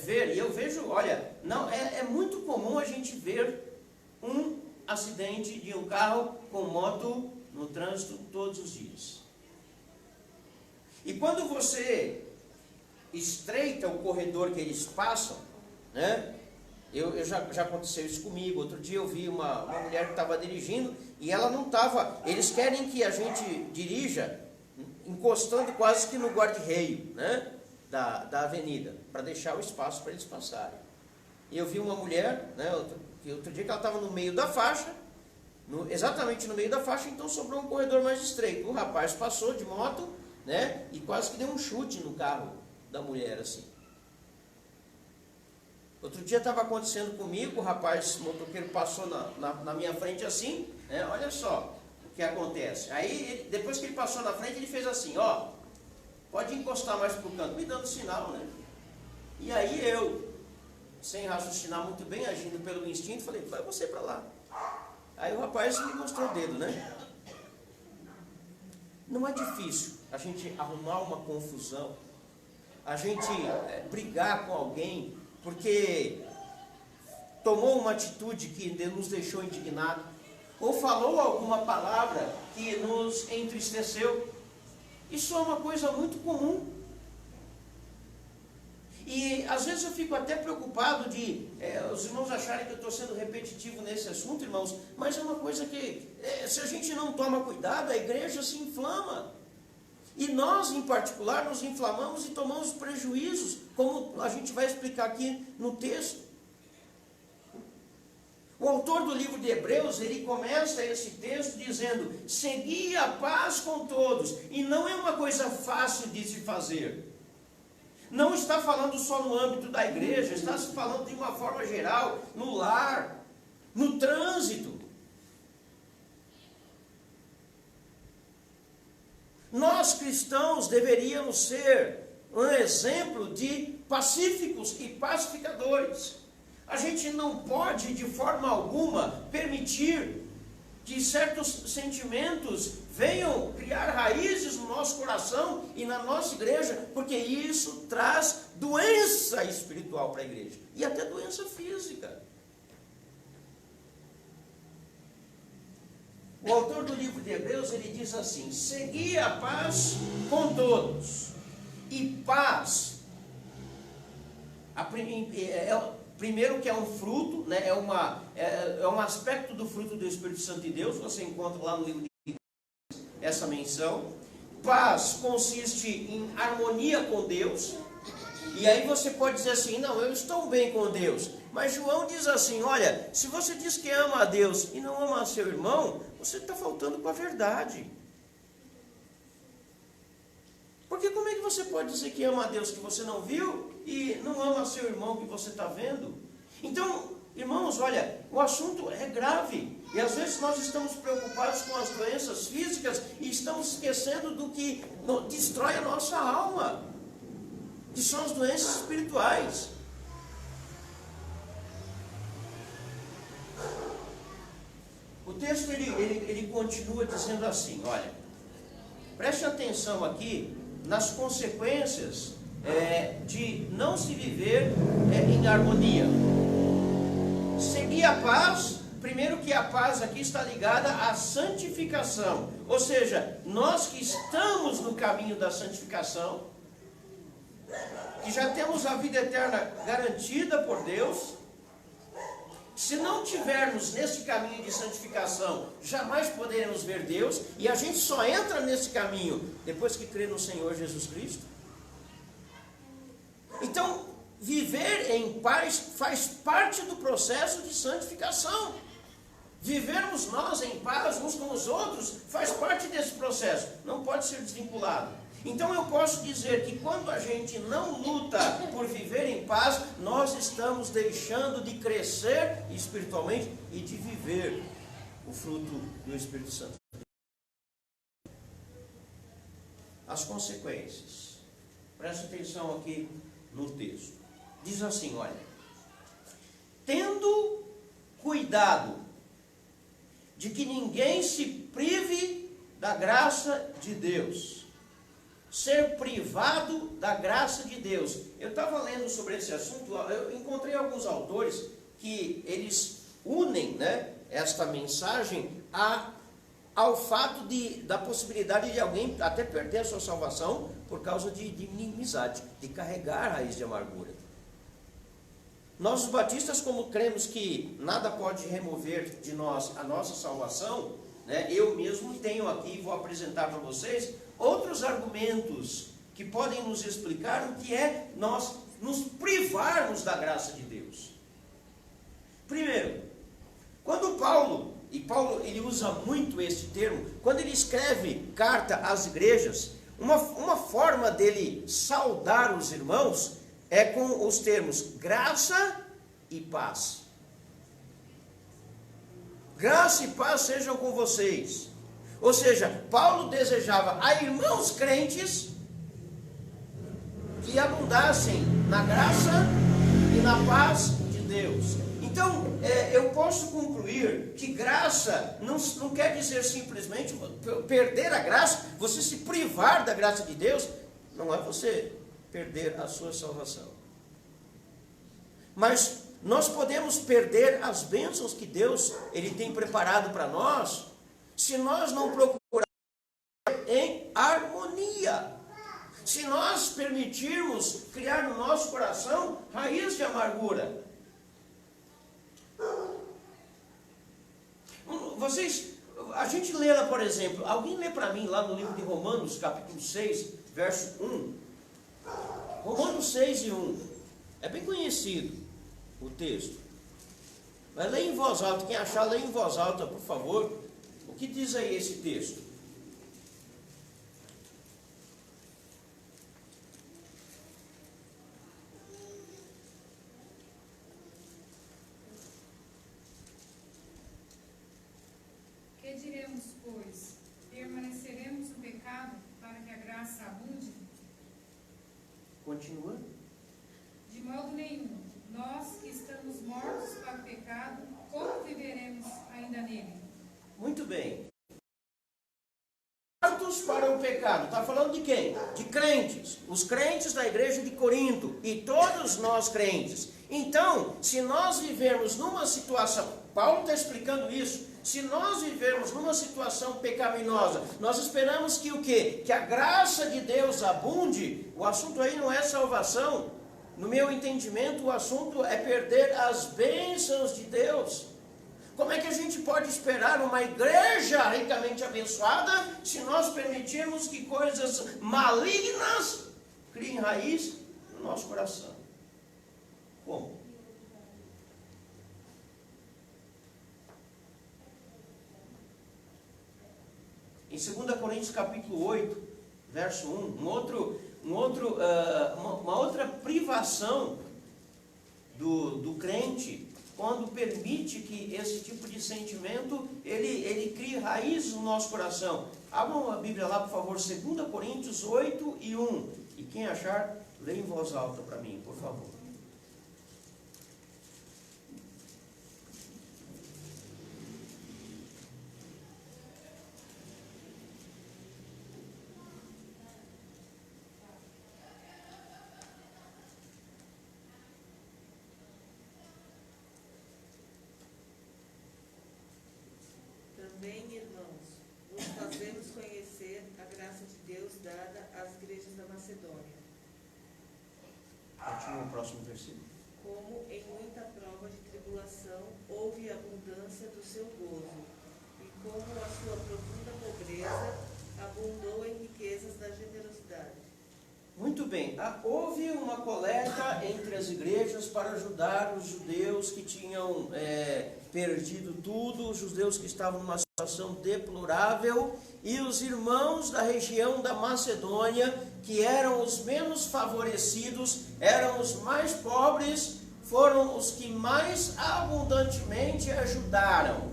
ver, e eu vejo, olha, não, é muito comum a gente ver um acidente de um carro com moto no trânsito todos os dias. E quando você estreita o corredor que eles passam, né? Já aconteceu isso comigo. Outro dia eu vi uma mulher que estava dirigindo e ela não estava. Eles querem que a gente dirija encostando quase que no guarda-reio, né? Da avenida, para deixar o espaço para eles passarem. E eu vi uma mulher, né? Outro dia que ela estava no meio da faixa, exatamente no meio da faixa, então sobrou um corredor mais estreito. O rapaz passou de moto, né? E quase que deu um chute no carro da mulher, assim. Outro dia estava acontecendo comigo, o rapaz motoqueiro passou na minha frente assim, né? Olha só o que acontece. Aí, depois que ele passou na frente, ele fez assim, ó, pode encostar mais para o canto, me dando sinal, né? E aí eu, sem raciocinar muito bem, agindo pelo instinto, falei, vai você para lá. Aí o rapaz me mostrou o dedo, né? Não é difícil a gente arrumar uma confusão, a gente brigar com alguém, porque tomou uma atitude que nos deixou indignados, ou falou alguma palavra que nos entristeceu. Isso é uma coisa muito comum. E às vezes eu fico até preocupado de os irmãos acharem que eu estou sendo repetitivo nesse assunto, irmãos, mas é uma coisa que, se a gente não toma cuidado, a igreja se inflama. E nós, em particular, nos inflamamos e tomamos prejuízos, como a gente vai explicar aqui no texto. O autor do livro de Hebreus, ele começa esse texto dizendo, segui a paz com todos, e não é uma coisa fácil de se fazer. Não está falando só no âmbito da igreja, está se falando de uma forma geral, no lar, no trânsito. Nós cristãos deveríamos ser um exemplo de pacíficos e pacificadores. A gente não pode, de forma alguma, permitir que certos sentimentos venham criar raízes no nosso coração e na nossa igreja, porque isso traz doença espiritual para a igreja e até doença física. O autor do livro de Hebreus, ele diz assim, segui a paz com todos. E paz, primeiro que é um fruto, né, é um aspecto do fruto do Espírito Santo de Deus, você encontra lá no livro de Hebreus essa menção. Paz consiste em harmonia com Deus. E aí você pode dizer assim, não, eu estou bem com Deus. Mas João diz assim, olha, se você diz que ama a Deus e não ama seu irmão, você está faltando com a verdade. Porque como é que você pode dizer que ama a Deus que você não viu e não ama seu irmão que você está vendo? Então, irmãos, olha, o assunto é grave. E às vezes nós estamos preocupados com as doenças físicas e estamos esquecendo do que destrói a nossa alma, que são as doenças espirituais. O texto ele continua dizendo assim, olha, preste atenção aqui nas consequências de não se viver em harmonia. Seguir a paz primeiro que a paz aqui está ligada à santificação. Ou seja, nós que estamos no caminho da santificação, que já temos a vida eterna garantida por Deus, se não tivermos nesse caminho de santificação, jamais poderemos ver Deus, e a gente só entra nesse caminho depois que crê no Senhor Jesus Cristo. Então, viver em paz faz parte do processo de santificação. Vivermos nós em paz uns com os outros faz parte desse processo, não pode ser desvinculado. Então eu posso dizer que quando a gente não luta por viver em paz, nós estamos deixando de crescer espiritualmente e de viver o fruto do Espírito Santo. As consequências. Presta atenção aqui no texto. Diz assim, olha: tendo cuidado de que ninguém se prive da graça de Deus. Ser privado da graça de Deus. Eu estava lendo sobre esse assunto, eu encontrei alguns autores que eles unem, né, esta mensagem ao fato da possibilidade de alguém até perder a sua salvação por causa de inimizade, de carregar a raiz de amargura. Nós os batistas, como cremos que nada pode remover de nós a nossa salvação, né, eu mesmo tenho aqui, vou apresentar para vocês outros argumentos que podem nos explicar o que é nós nos privarmos da graça de Deus. Primeiro, quando Paulo ele usa muito esse termo, quando ele escreve carta às igrejas, uma forma dele saudar os irmãos é com os termos graça e paz. Graça e paz sejam com vocês. Ou seja, Paulo desejava a irmãos crentes que abundassem na graça e na paz de Deus. Então, eu posso concluir que graça não quer dizer simplesmente perder a graça, você se privar da graça de Deus, não é você perder a sua salvação. Mas nós podemos perder as bênçãos que Deus ele tem preparado para nós, se nós não procurarmos em harmonia, se nós permitirmos criar no nosso coração raiz de amargura. A gente lê lá, por exemplo, alguém lê para mim lá no livro de Romanos, capítulo 6, verso 1. Romanos 6 e 1. É bem conhecido o texto. Mas lê em voz alta, quem achar, lê em voz alta, por favor. O que diz aí esse texto? Que diremos, pois? Permaneceremos no pecado para que a graça abunde? Continua. De modo nenhum. Nós que estamos mortos para o pecado, como viveremos ainda nele? Muito bem. Mortos para o pecado. Está falando de quem? De crentes. Os crentes da igreja de Corinto. E todos nós crentes. Então, se nós vivermos numa situação, Paulo está explicando isso, se nós vivermos numa situação pecaminosa, nós esperamos que o quê? Que a graça de Deus abunde. O assunto aí não é salvação. No meu entendimento, o assunto é perder as bênçãos de Deus. Como é que a gente pode esperar uma igreja ricamente abençoada se nós permitirmos que coisas malignas criem raiz no nosso coração? Como? Em 2 Coríntios capítulo 8, verso 1, uma outra privação do crente, quando permite que esse tipo de sentimento, ele crie raiz no nosso coração. Abram a Bíblia lá, por favor, 2 Coríntios 8 e 1. E quem achar, lê em voz alta para mim, por favor. Continua o próximo versículo. Como em muita prova de tribulação houve abundância do seu gozo, e como a sua profunda pobreza abundou em riquezas da generosidade. Muito bem, houve uma coleta entre as igrejas para ajudar os judeus que tinham perdido tudo, os judeus que estavam numa situação deplorável, e os irmãos da região da Macedônia, que eram os menos favorecidos, eram os mais pobres, foram os que mais abundantemente ajudaram.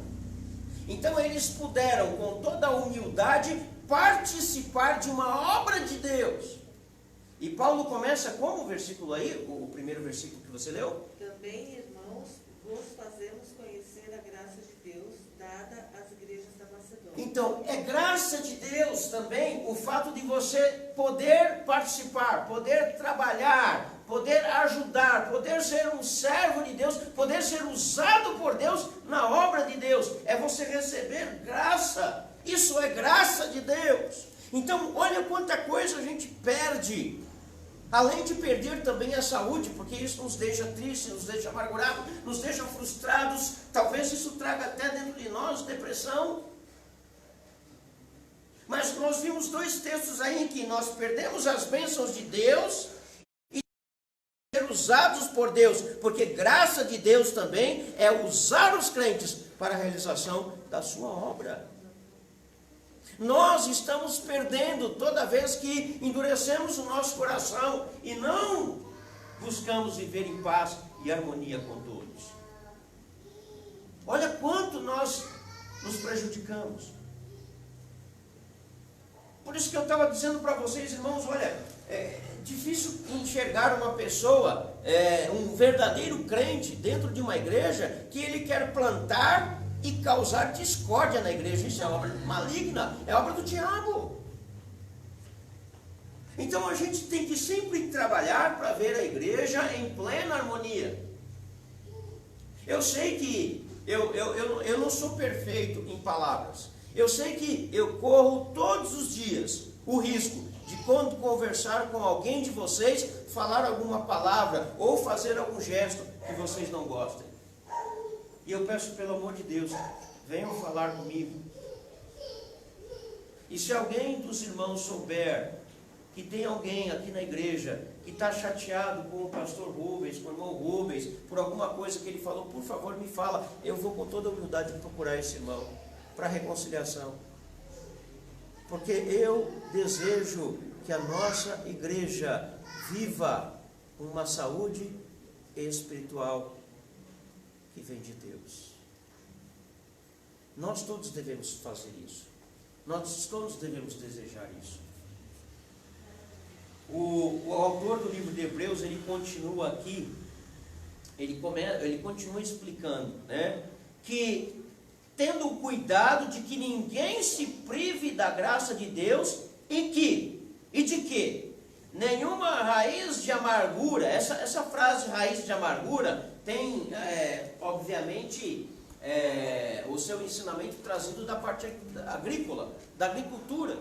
Então eles puderam, com toda a humildade, participar de uma obra de Deus. E Paulo começa como o versículo aí, o primeiro versículo que você leu? Também, irmãos, vos fazemos conhecer a graça de Deus dada às igrejas da Macedônia. Então, é graça de Deus também o fato de você poder participar, poder trabalhar, poder ajudar, poder ser um servo de Deus, poder ser usado por Deus na obra de Deus. É você receber graça. Isso é graça de Deus. Então, olha quanta coisa a gente perde. Além de perder também a saúde, porque isso nos deixa tristes, nos deixa amargurados, nos deixa frustrados. Talvez isso traga até dentro de nós depressão. Mas nós vimos dois textos aí em que nós perdemos as bênçãos de Deus e ser usados por Deus, porque graça de Deus também é usar os crentes para a realização da sua obra. Nós estamos perdendo toda vez que endurecemos o nosso coração e não buscamos viver em paz e harmonia com todos. Olha quanto nós nos prejudicamos. Por isso que eu estava dizendo para vocês, irmãos, olha, é difícil enxergar uma pessoa, um verdadeiro crente dentro de uma igreja, que ele quer plantar e causar discórdia na igreja. Isso é obra maligna, é obra do diabo. Então a gente tem que sempre trabalhar para ver a igreja em plena harmonia. Eu sei que eu não sou perfeito em palavras. Eu sei que eu corro todos os dias o risco de, quando conversar com alguém de vocês, falar alguma palavra ou fazer algum gesto que vocês não gostem. E eu peço, pelo amor de Deus, venham falar comigo. E se alguém dos irmãos souber que tem alguém aqui na igreja que está chateado com o pastor Rubens, com o irmão Rubens, por alguma coisa que ele falou, por favor me fala. Eu vou com toda a humildade procurar esse irmão para reconciliação. Porque eu desejo que a nossa igreja viva uma saúde espiritual que vem de Deus. Nós todos devemos fazer isso. Nós todos devemos desejar isso. O autor do livro de Hebreus, ele continua aqui, ele continua explicando, né, que tendo o cuidado de que ninguém se prive da graça de Deus e de que nenhuma raiz de amargura, essa frase raiz de amargura tem, obviamente, o seu ensinamento trazido da parte agrícola, da agricultura.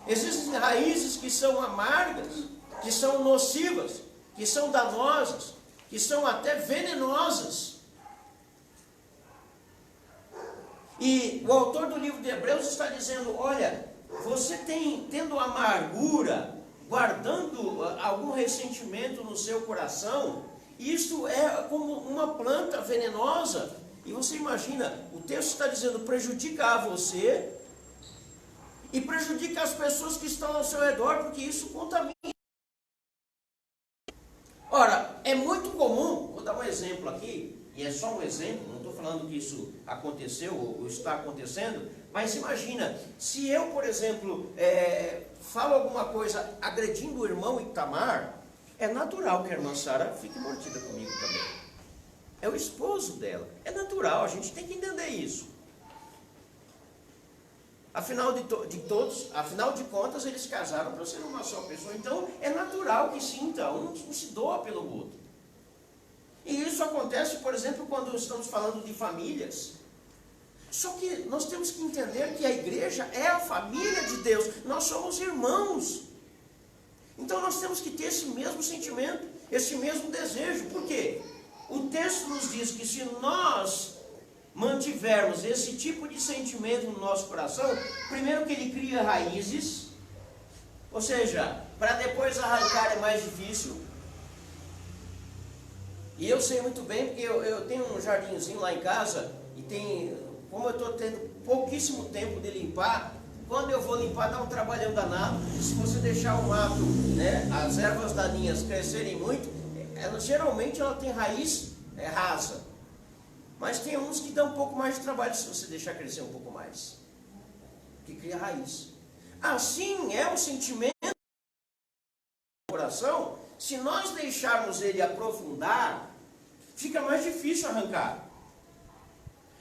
Existem raízes que são amargas, que são nocivas, que são danosas, que são até venenosas. E o autor do livro de Hebreus está dizendo, olha, você tendo amargura, guardando algum ressentimento no seu coração, isso é como uma planta venenosa. E você imagina, o texto está dizendo, prejudica a você e prejudica as pessoas que estão ao seu redor, porque isso contamina. Ora, é muito comum, vou dar um exemplo aqui, e é só um exemplo, não estou falando que isso aconteceu ou está acontecendo, mas imagina, se eu, por exemplo, falo alguma coisa agredindo o irmão Itamar, é natural que a irmã Sara fique mordida comigo também. É o esposo dela, é natural, a gente tem que entender isso. Afinal de contas, eles casaram para ser uma só pessoa. Então, é natural que sinta, um se doa pelo outro. E isso acontece, por exemplo, quando estamos falando de famílias. Só que nós temos que entender que a igreja é a família de Deus. Nós somos irmãos. Então, nós temos que ter esse mesmo sentimento. esse mesmo desejo. Por quê? O texto nos diz que se nós mantivermos esse tipo de sentimento no nosso coração, primeiro que ele cria raízes, ou seja, para depois arrancar é mais difícil. E eu sei muito bem, porque eu tenho um jardinzinho lá em casa, e como eu estou tendo pouquíssimo tempo de limpar, quando eu vou limpar dá um trabalhão danado. Se você deixar o mato, né, as ervas daninhas crescerem muito, geralmente ela tem raiz rasa. Mas tem uns que dão um pouco mais de trabalho se você deixar crescer um pouco mais, que cria raiz. Assim é o sentimento do coração. Se nós deixarmos ele aprofundar, fica mais difícil arrancar.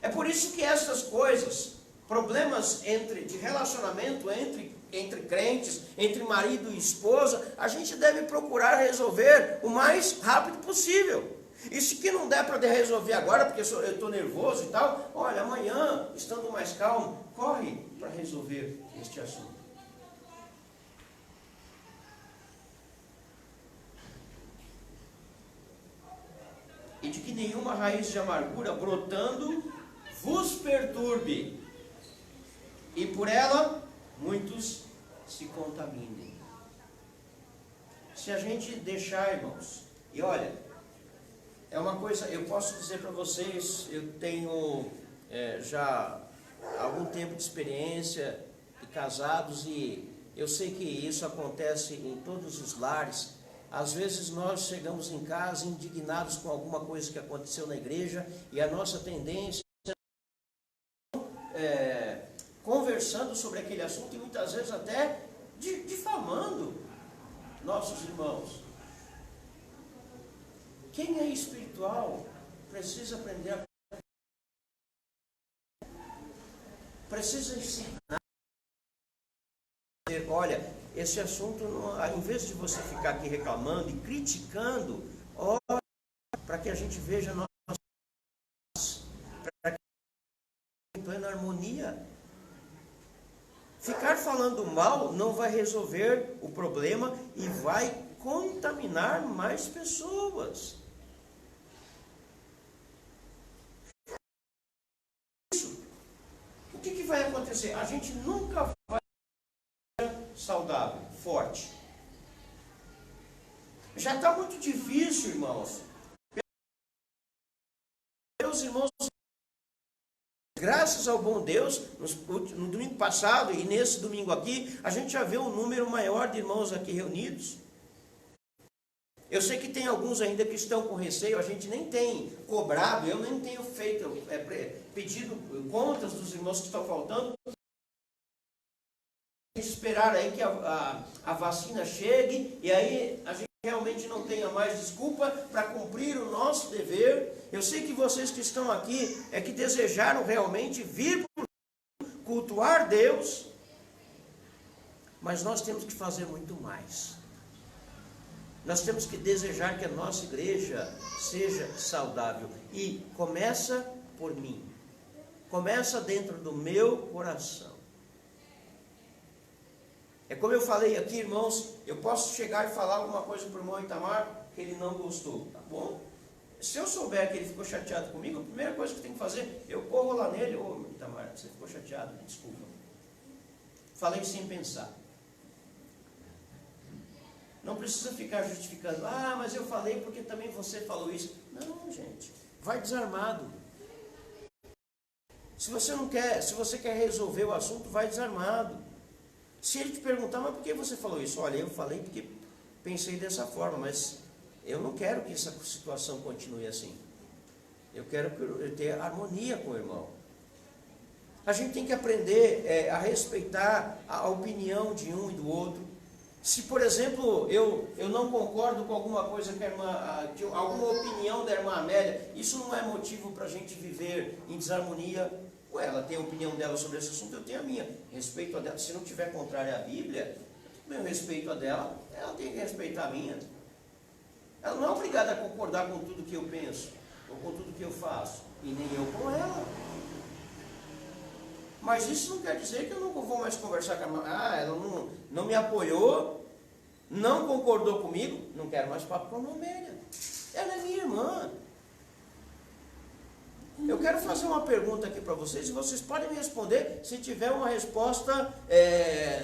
É por isso que essas coisas, problemas de relacionamento entre crentes, entre marido e esposa, a gente deve procurar resolver o mais rápido possível. E se que não der para resolver agora, porque eu estou nervoso e tal, olha, amanhã, estando mais calmo, corre para resolver este assunto. E de que nenhuma raiz de amargura brotando vos perturbe, e por ela muitos se contaminem. Se a gente deixar, irmãos, e olha, é uma coisa, eu posso dizer para vocês, eu tenho já algum tempo de experiência de casados, e eu sei que isso acontece em todos os lares. Às vezes nós chegamos em casa indignados com alguma coisa que aconteceu na igreja, e a nossa tendência é conversando sobre aquele assunto, e muitas vezes até difamando nossos irmãos. Quem é espiritual precisa aprender precisa ensinar. Olha, esse assunto, em vez de você ficar aqui reclamando e criticando, olha, para que a gente veja para que em plena harmonia. Ficar falando mal não vai resolver o problema e vai contaminar mais pessoas. O que vai acontecer? A gente nunca vai ser saudável, forte. Já está muito difícil, irmãos. Meus irmãos, graças ao bom Deus, no domingo passado e nesse domingo aqui, a gente já vê um número maior de irmãos aqui reunidos. Eu sei que tem alguns ainda que estão com receio, a gente nem tem cobrado, eu nem tenho feito, pedido contas dos irmãos que estão faltando. Esperar aí que a vacina chegue, e aí a gente realmente não tenha mais desculpa para cumprir o nosso dever. Eu sei que vocês que estão aqui é que desejaram realmente vir cultuar Deus, mas nós temos que fazer muito mais. Nós temos que desejar que a nossa igreja seja saudável, e começa por mim, começa dentro do meu coração. É como eu falei aqui, irmãos, eu posso chegar e falar alguma coisa para o irmão Itamar que ele não gostou, tá bom? Se eu souber que ele ficou chateado comigo, a primeira coisa que eu tenho que fazer, eu corro lá nele: ô Itamar, você ficou chateado, me desculpa. Falei sem pensar. Não precisa ficar justificando, mas eu falei porque também você falou isso. Não, gente, vai desarmado. Se você quer resolver o assunto, vai desarmado. Se ele te perguntar, mas por que você falou isso? Olha, eu falei porque pensei dessa forma, mas eu não quero que essa situação continue assim. Eu quero ter harmonia com o irmão. A gente tem que aprender a respeitar a opinião de um e do outro. Se, por exemplo, eu não concordo com alguma coisa que alguma opinião da irmã Amélia, isso não é motivo para a gente viver em desarmonia. Ela tem a opinião dela sobre esse assunto, eu tenho a minha. Respeito a dela. Se não tiver contrária à Bíblia, eu respeito a dela, ela tem que respeitar a minha. Ela não é obrigada a concordar com tudo que eu penso, ou com tudo que eu faço, e nem eu com ela. Mas isso não quer dizer que eu não vou mais conversar com a irmã. Ela não me apoiou não concordou comigo, não quero mais papo com a ovelha. Ela é minha irmã. Eu quero fazer uma pergunta aqui para vocês, e vocês podem me responder se tiver uma resposta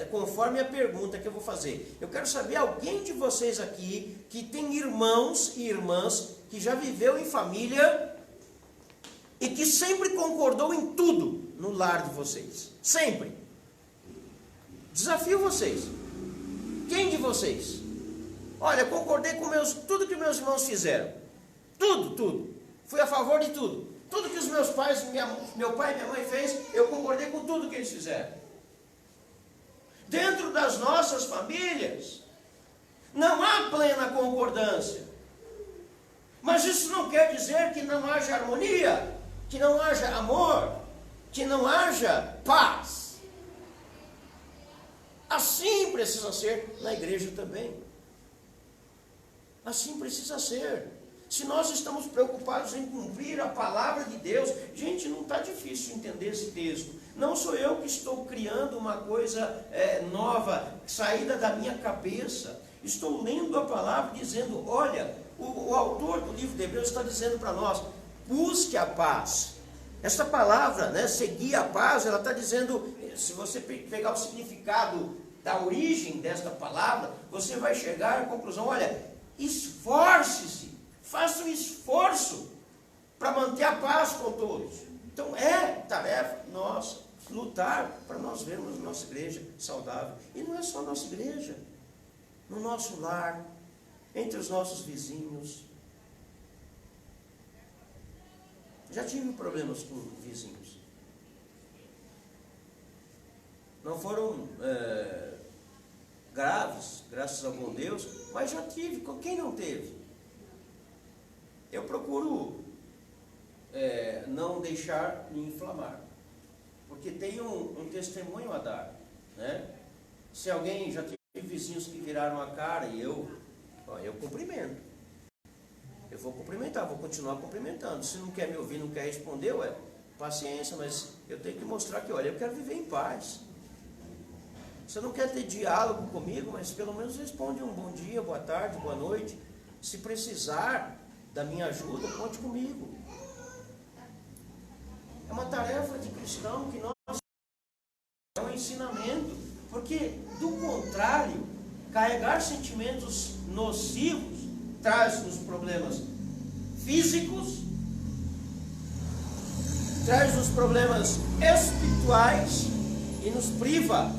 conforme a pergunta que eu vou fazer. Eu quero saber, alguém de vocês aqui que tem irmãos e irmãs que já viveu em família e que sempre concordou em tudo no lar de vocês? Sempre. Desafio vocês. Quem de vocês? Olha, concordei com tudo que meus irmãos fizeram. Tudo. Fui a favor de tudo. Tudo que os meus pais, meu pai e minha mãe fez, eu concordei com tudo que eles fizeram. Dentro das nossas famílias, não há plena concordância. Mas isso não quer dizer que não haja harmonia, que não haja amor, que não haja paz. Assim precisa ser na igreja também. Assim precisa ser. Se nós estamos preocupados em cumprir a palavra de Deus, gente, não está difícil entender esse texto. Não sou eu que estou criando uma coisa nova, saída da minha cabeça. Estou lendo a palavra dizendo, olha, o autor do livro de Hebreus está dizendo para nós, busque a paz. Essa palavra, seguir a paz, ela está dizendo, se você pegar o significado da origem desta palavra, você vai chegar à conclusão, olha, esforce-se. Faça um esforço para manter a paz com todos. Então é tarefa nossa lutar para nós vermos nossa igreja saudável. E não é só nossa igreja, no nosso lar, entre os nossos vizinhos. Já tive problemas com vizinhos. Não foram graves, graças ao bom Deus, mas já tive. Quem não teve? Eu procuro não deixar me inflamar, porque tenho um testemunho a dar, né? Se alguém já teve vizinhos que viraram a cara e eu cumprimento, eu vou cumprimentar, vou continuar cumprimentando. Se não quer me ouvir, não quer responder, paciência, mas eu tenho que mostrar que, olha, eu quero viver em paz. Você não quer ter diálogo comigo, mas pelo menos responde um bom dia, boa tarde, boa noite. Se precisar da minha ajuda, conte comigo. É uma tarefa de cristão que nós é um ensinamento, porque do contrário, carregar sentimentos nocivos traz-nos problemas físicos, traz-nos problemas espirituais e nos priva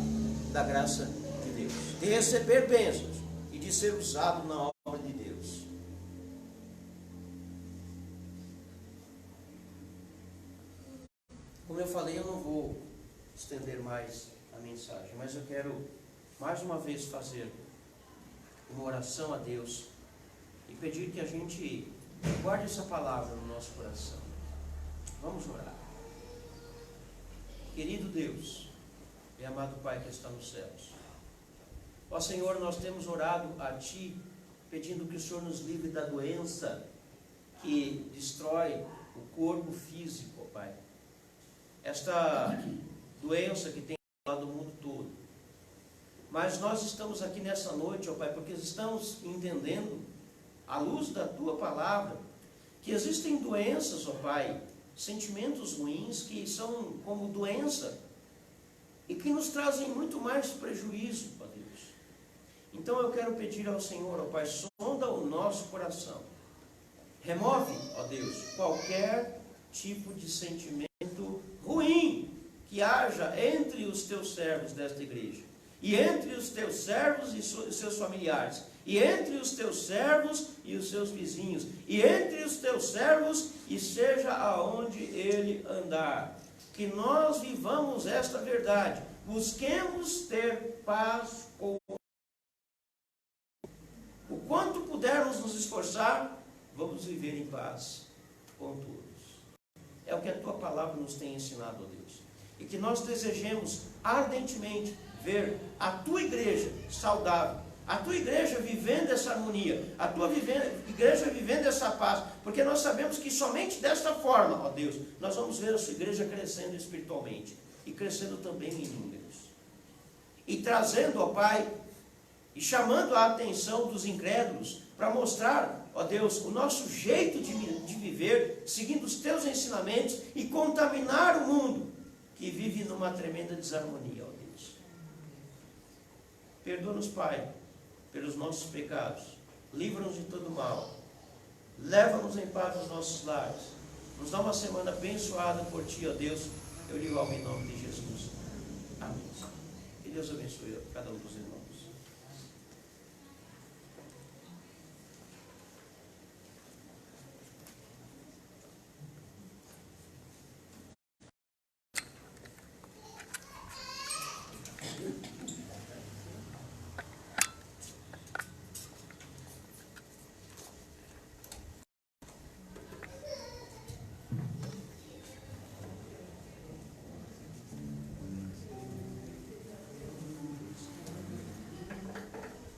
da graça de Deus, de receber bênçãos e de ser usado na obra de Deus. Como eu falei, eu não vou estender mais a mensagem, mas eu quero mais uma vez fazer uma oração a Deus e pedir que a gente guarde essa palavra no nosso coração. Vamos orar. Querido Deus e amado Pai que está nos céus, ó Senhor, nós temos orado a Ti, pedindo que o Senhor nos livre da doença que destrói o corpo físico, ó Pai. Esta doença que tem lá do mundo todo. Mas nós estamos aqui nessa noite, ó Pai, porque estamos entendendo, à luz da Tua palavra, que existem doenças, ó Pai, sentimentos ruins que são como doença e que nos trazem muito mais prejuízo, ó Deus. Então eu quero pedir ao Senhor, ó Pai, sonda o nosso coração. Remove, ó Deus, qualquer tipo de sentimento ruim que haja entre os teus servos desta igreja, e entre os teus servos e seus familiares, e entre os teus servos e os seus vizinhos, e entre os teus servos, e seja aonde ele andar. Que nós vivamos esta verdade, busquemos ter paz com o quanto pudermos nos esforçar, vamos viver em paz com todos. É o que a Tua palavra nos tem ensinado, ó Deus. E que nós desejemos ardentemente ver a Tua igreja saudável, a Tua igreja vivendo essa harmonia, a Tua igreja vivendo essa paz, porque nós sabemos que somente desta forma, ó Deus, nós vamos ver a Sua igreja crescendo espiritualmente e crescendo também em números. E trazendo, ó Pai, e chamando a atenção dos incrédulos para mostrar, ó Deus, o nosso jeito de viver, seguindo os teus ensinamentos e contaminar o mundo que vive numa tremenda desarmonia, ó Deus. Perdoa-nos, Pai, pelos nossos pecados, livra-nos de todo mal, leva-nos em paz aos nossos lares, nos dá uma semana abençoada por Ti, ó Deus, eu lhe amo em nome de Jesus. Amém. Que Deus abençoe a cada um dos irmãos.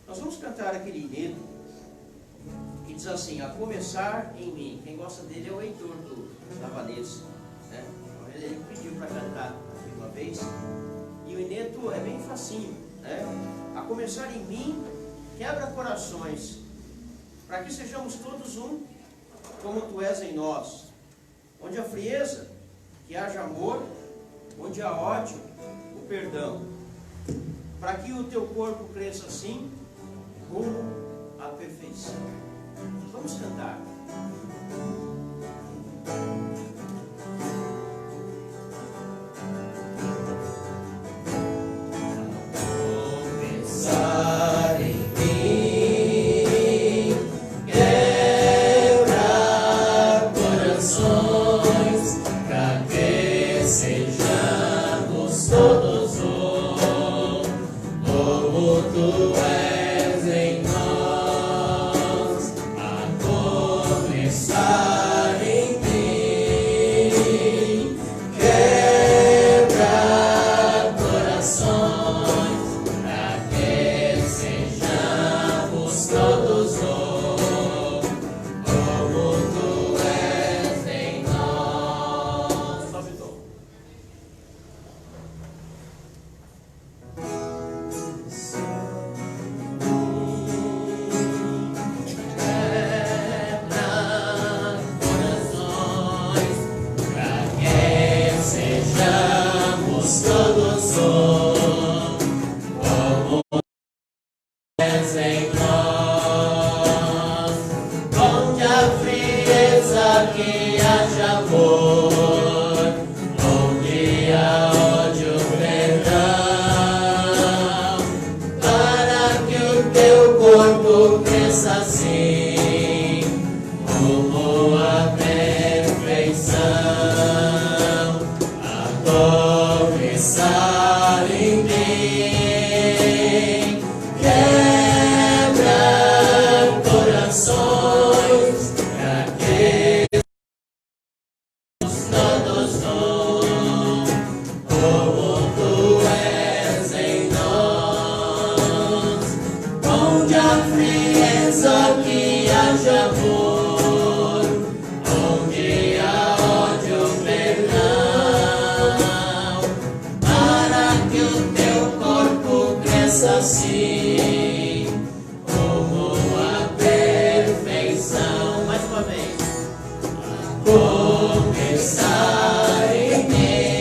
Nós vamos cantar aquele enredo que diz assim: a começar em mim. Quem gosta dele é o Heitor da Vanessa, né? Ele pediu para cantar aqui uma vez. E o enredo é bem facinho, né? A começar em mim, quebra corações, para que sejamos todos um, como Tu és em nós. Onde há frieza, que haja amor, onde há ódio, o perdão. Para que o Teu corpo cresça assim, rumo à perfeição. Vamos cantar. Começar em mim, quebrar corações, para que sejamos todos um, como Tu és em nós, a começar em mim, quebrar corações, para que sejamos todos um, como Tu és em nós. Sobe o tom. Quebra corações, para que sejamos todos um, como és em nós. Onde há frieza, que haja amor, onde há ódio, perdão, para que o Teu corpo cresça assim, rumo à perfeição, a começar em mim, quebra corações, para que todos um, como Tu és em nós. Onde há frieza, que haja amor, onde há ódio, perdão, para que o Teu corpo cresça assim, rumo à perfeição. Mais uma vez. Começar em mim,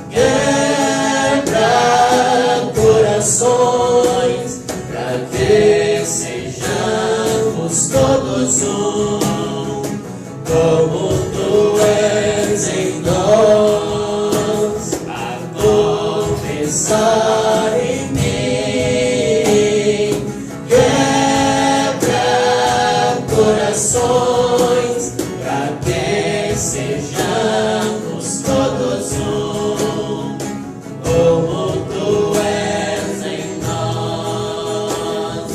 quebra corações, para que sejamos todos um, como Tu és em nós, a começar em mim, quebra corações, para que sejamos todos um, como Tu és em nós.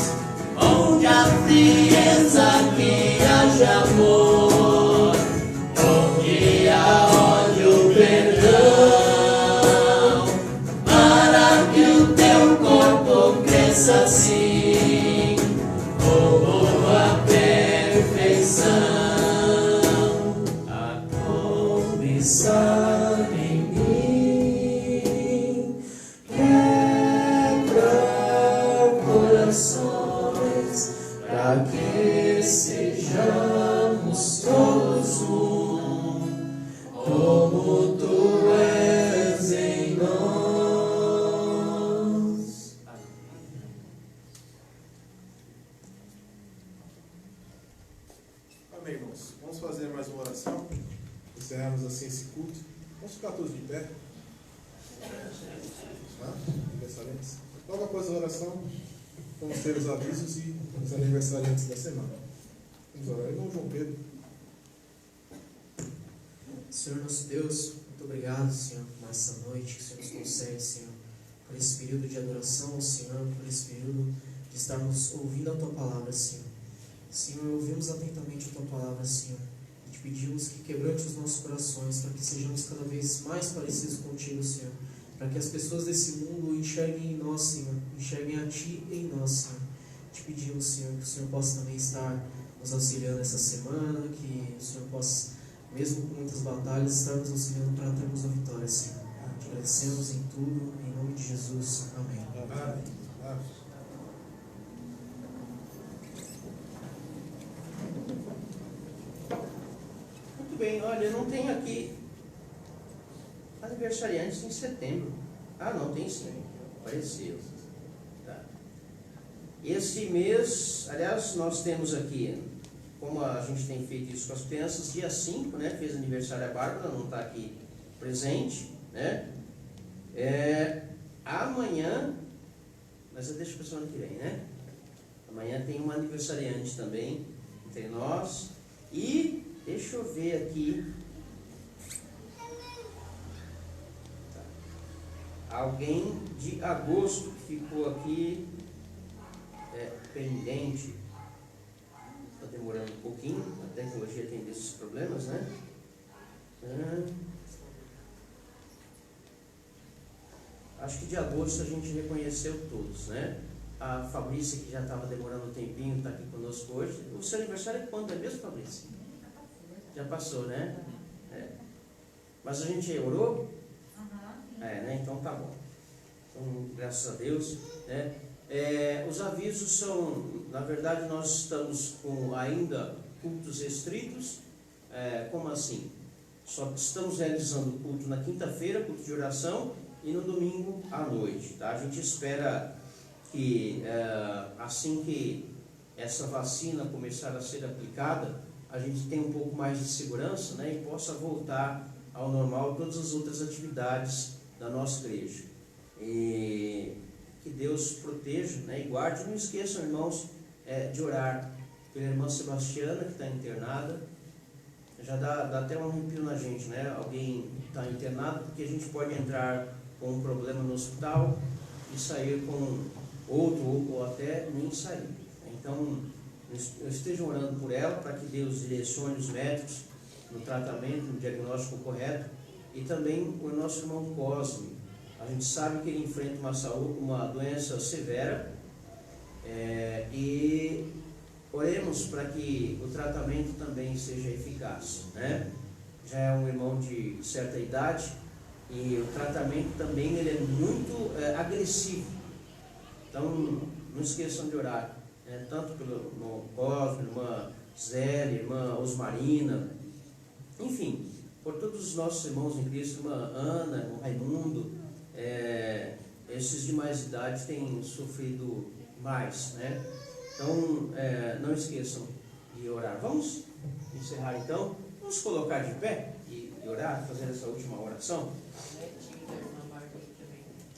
Onde há frieza, que haja amor, onde há ódio, perdão, para que o Teu corpo cresça assim, rumo à perfeição, a começar em mim, quebra esse culto. Vamos ficar todos de pé. Tá? Aniversariantes. Logo após a oração, vamos ter os avisos e os aniversariantes da semana. Vamos orar. Irmão João Pedro. Senhor nosso Deus, muito obrigado, Senhor, por essa noite que o Senhor nos concede, Senhor, por esse período de adoração, Senhor, por esse período de estarmos ouvindo a Tua palavra, Senhor. Senhor, ouvimos atentamente a Tua palavra, Senhor, e te pedimos que quebrante os nossos corações, para que sejamos cada vez mais parecidos contigo, Senhor, para que as pessoas desse mundo enxerguem em nós, Senhor, enxerguem a Ti em nós, Senhor. Te pedimos, Senhor, que o Senhor possa também estar nos auxiliando essa semana, que o Senhor possa, mesmo com muitas batalhas, estar nos auxiliando para termos a vitória, Senhor. Te agradecemos em tudo, em nome de Jesus. Amém. Amém. Muito bem, olha, eu não tenho aqui aniversariantes em setembro. Ah, não, tem sim. Apareceu. Tá. Esse mês, aliás, nós temos aqui, como a gente tem feito isso com as crianças, dia 5, né? Fez aniversário a Bárbara, não está aqui presente, né? Amanhã, mas eu deixo para a semana que vem, né? Amanhã tem um aniversariante também entre nós. E deixa eu ver aqui. Tá. Alguém de agosto que ficou aqui pendente. Está demorando um pouquinho, a tecnologia tem desses problemas, né? Acho que de agosto a gente reconheceu todos, né? A Fabrícia, que já estava demorando um tempinho, está aqui conosco hoje. O seu aniversário é quando? É mesmo, Fabrícia? Já passou, né? Mas a gente orou? Né? Então tá bom. Então, graças a Deus, né? Os avisos são, na verdade, nós estamos com ainda cultos restritos. Como assim? Só estamos realizando o culto na quinta-feira, culto de oração, e no domingo à noite. Tá? A gente espera que assim que essa vacina começar a ser aplicada, a gente tenha um pouco mais de segurança, né, e possa voltar ao normal todas as outras atividades da nossa igreja. E que Deus proteja, né, e guarde. Não esqueçam, irmãos, de orar pela irmã Sebastiana, que está internada. Já dá até um arrepio na gente, né? Alguém está internado, porque a gente pode entrar com um problema no hospital e sair com outro, ou até nem sair. Então, estejam orando por ela, para que Deus direcione os médicos no tratamento, no diagnóstico correto. E também o nosso irmão Cosme. A gente sabe que ele enfrenta uma doença severa, e oremos para que o tratamento também seja eficaz, né? Já é um irmão de certa idade, e o tratamento também ele é muito agressivo. Então, não esqueçam de orar, né? Tanto pelo irmão Cosme, irmã Zélia, irmã Osmarina, enfim, por todos os nossos irmãos em Cristo, irmã Ana, irmão Raimundo. Esses de mais idade têm sofrido mais, né? Então, não esqueçam de orar. Vamos encerrar então. Vamos colocar de pé e orar, fazer essa última oração.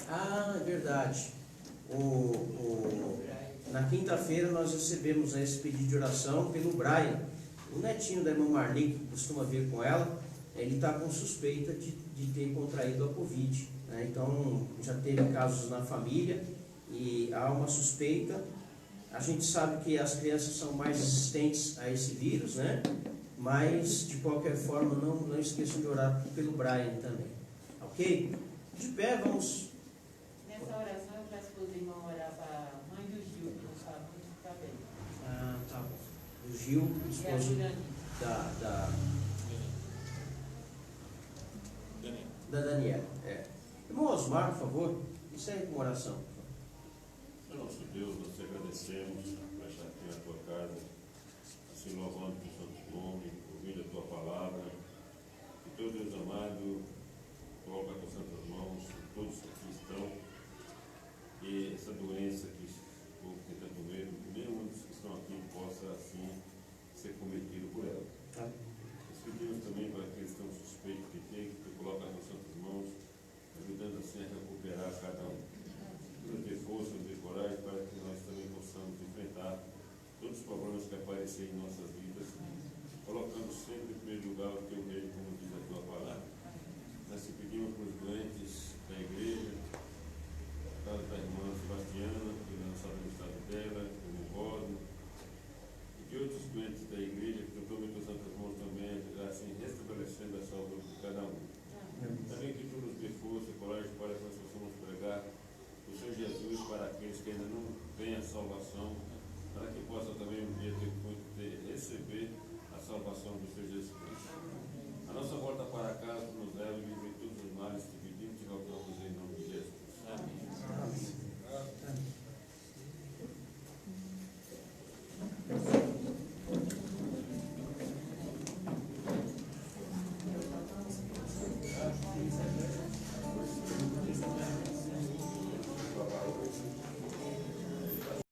Ah, é verdade. Na quinta-feira nós recebemos esse pedido de oração pelo Brian, o netinho da irmã Marli, que costuma vir com ela. Ele está com suspeita de ter contraído a Covid, né? Então, já teve casos na família e há uma suspeita. A gente sabe que as crianças são mais resistentes a esse vírus, né? Mas, de qualquer forma, não esqueçam de orar pelo Brian também. Ok? De pé, vamos. Nessa oração, eu peço para os irmãos orar para a mãe do Gil, que não sabe muito está bem. Ah, tá bom. O Gil, esposo da Daniela. Irmão Osmar, por favor, encerre com uma oração. Nosso Deus, nós te agradecemos por estar aqui na tua casa, assim louvando o teu santo nome, ouvindo a tua palavra. Que teu Deus amado, coloca as tuas santas mãos, todos que aqui estão, e essa doença que o povo tem tanto medo, que nenhum dos que estão aqui possa assim ser cometido por ela. Tá. pedimos também para aqueles que estão suspeitos de ter, que tu coloca nas santas mãos, ajudando assim a recuperar cada um. Nos dê força, nos dê coragem, para que nós também possamos enfrentar todos os problemas que aparecerem em nossas vidas, colocando sempre em primeiro lugar o teu reino, como diz a tua palavra. Nós te pedimos para os doentes da igreja, por causa da irmã Sebastiana, que não sabe o estado dela, como Rosa, e de outros doentes da igreja, que tu tome tuas santas mãos também, assim, restabelecendo a saúde de cada um. Também que tu nos dê força e coragem para que nós possamos pregar o Senhor Jesus para aqueles que ainda não têm a salvação, para que possam também um dia ter receber a salvação do Senhor Jesus Cristo.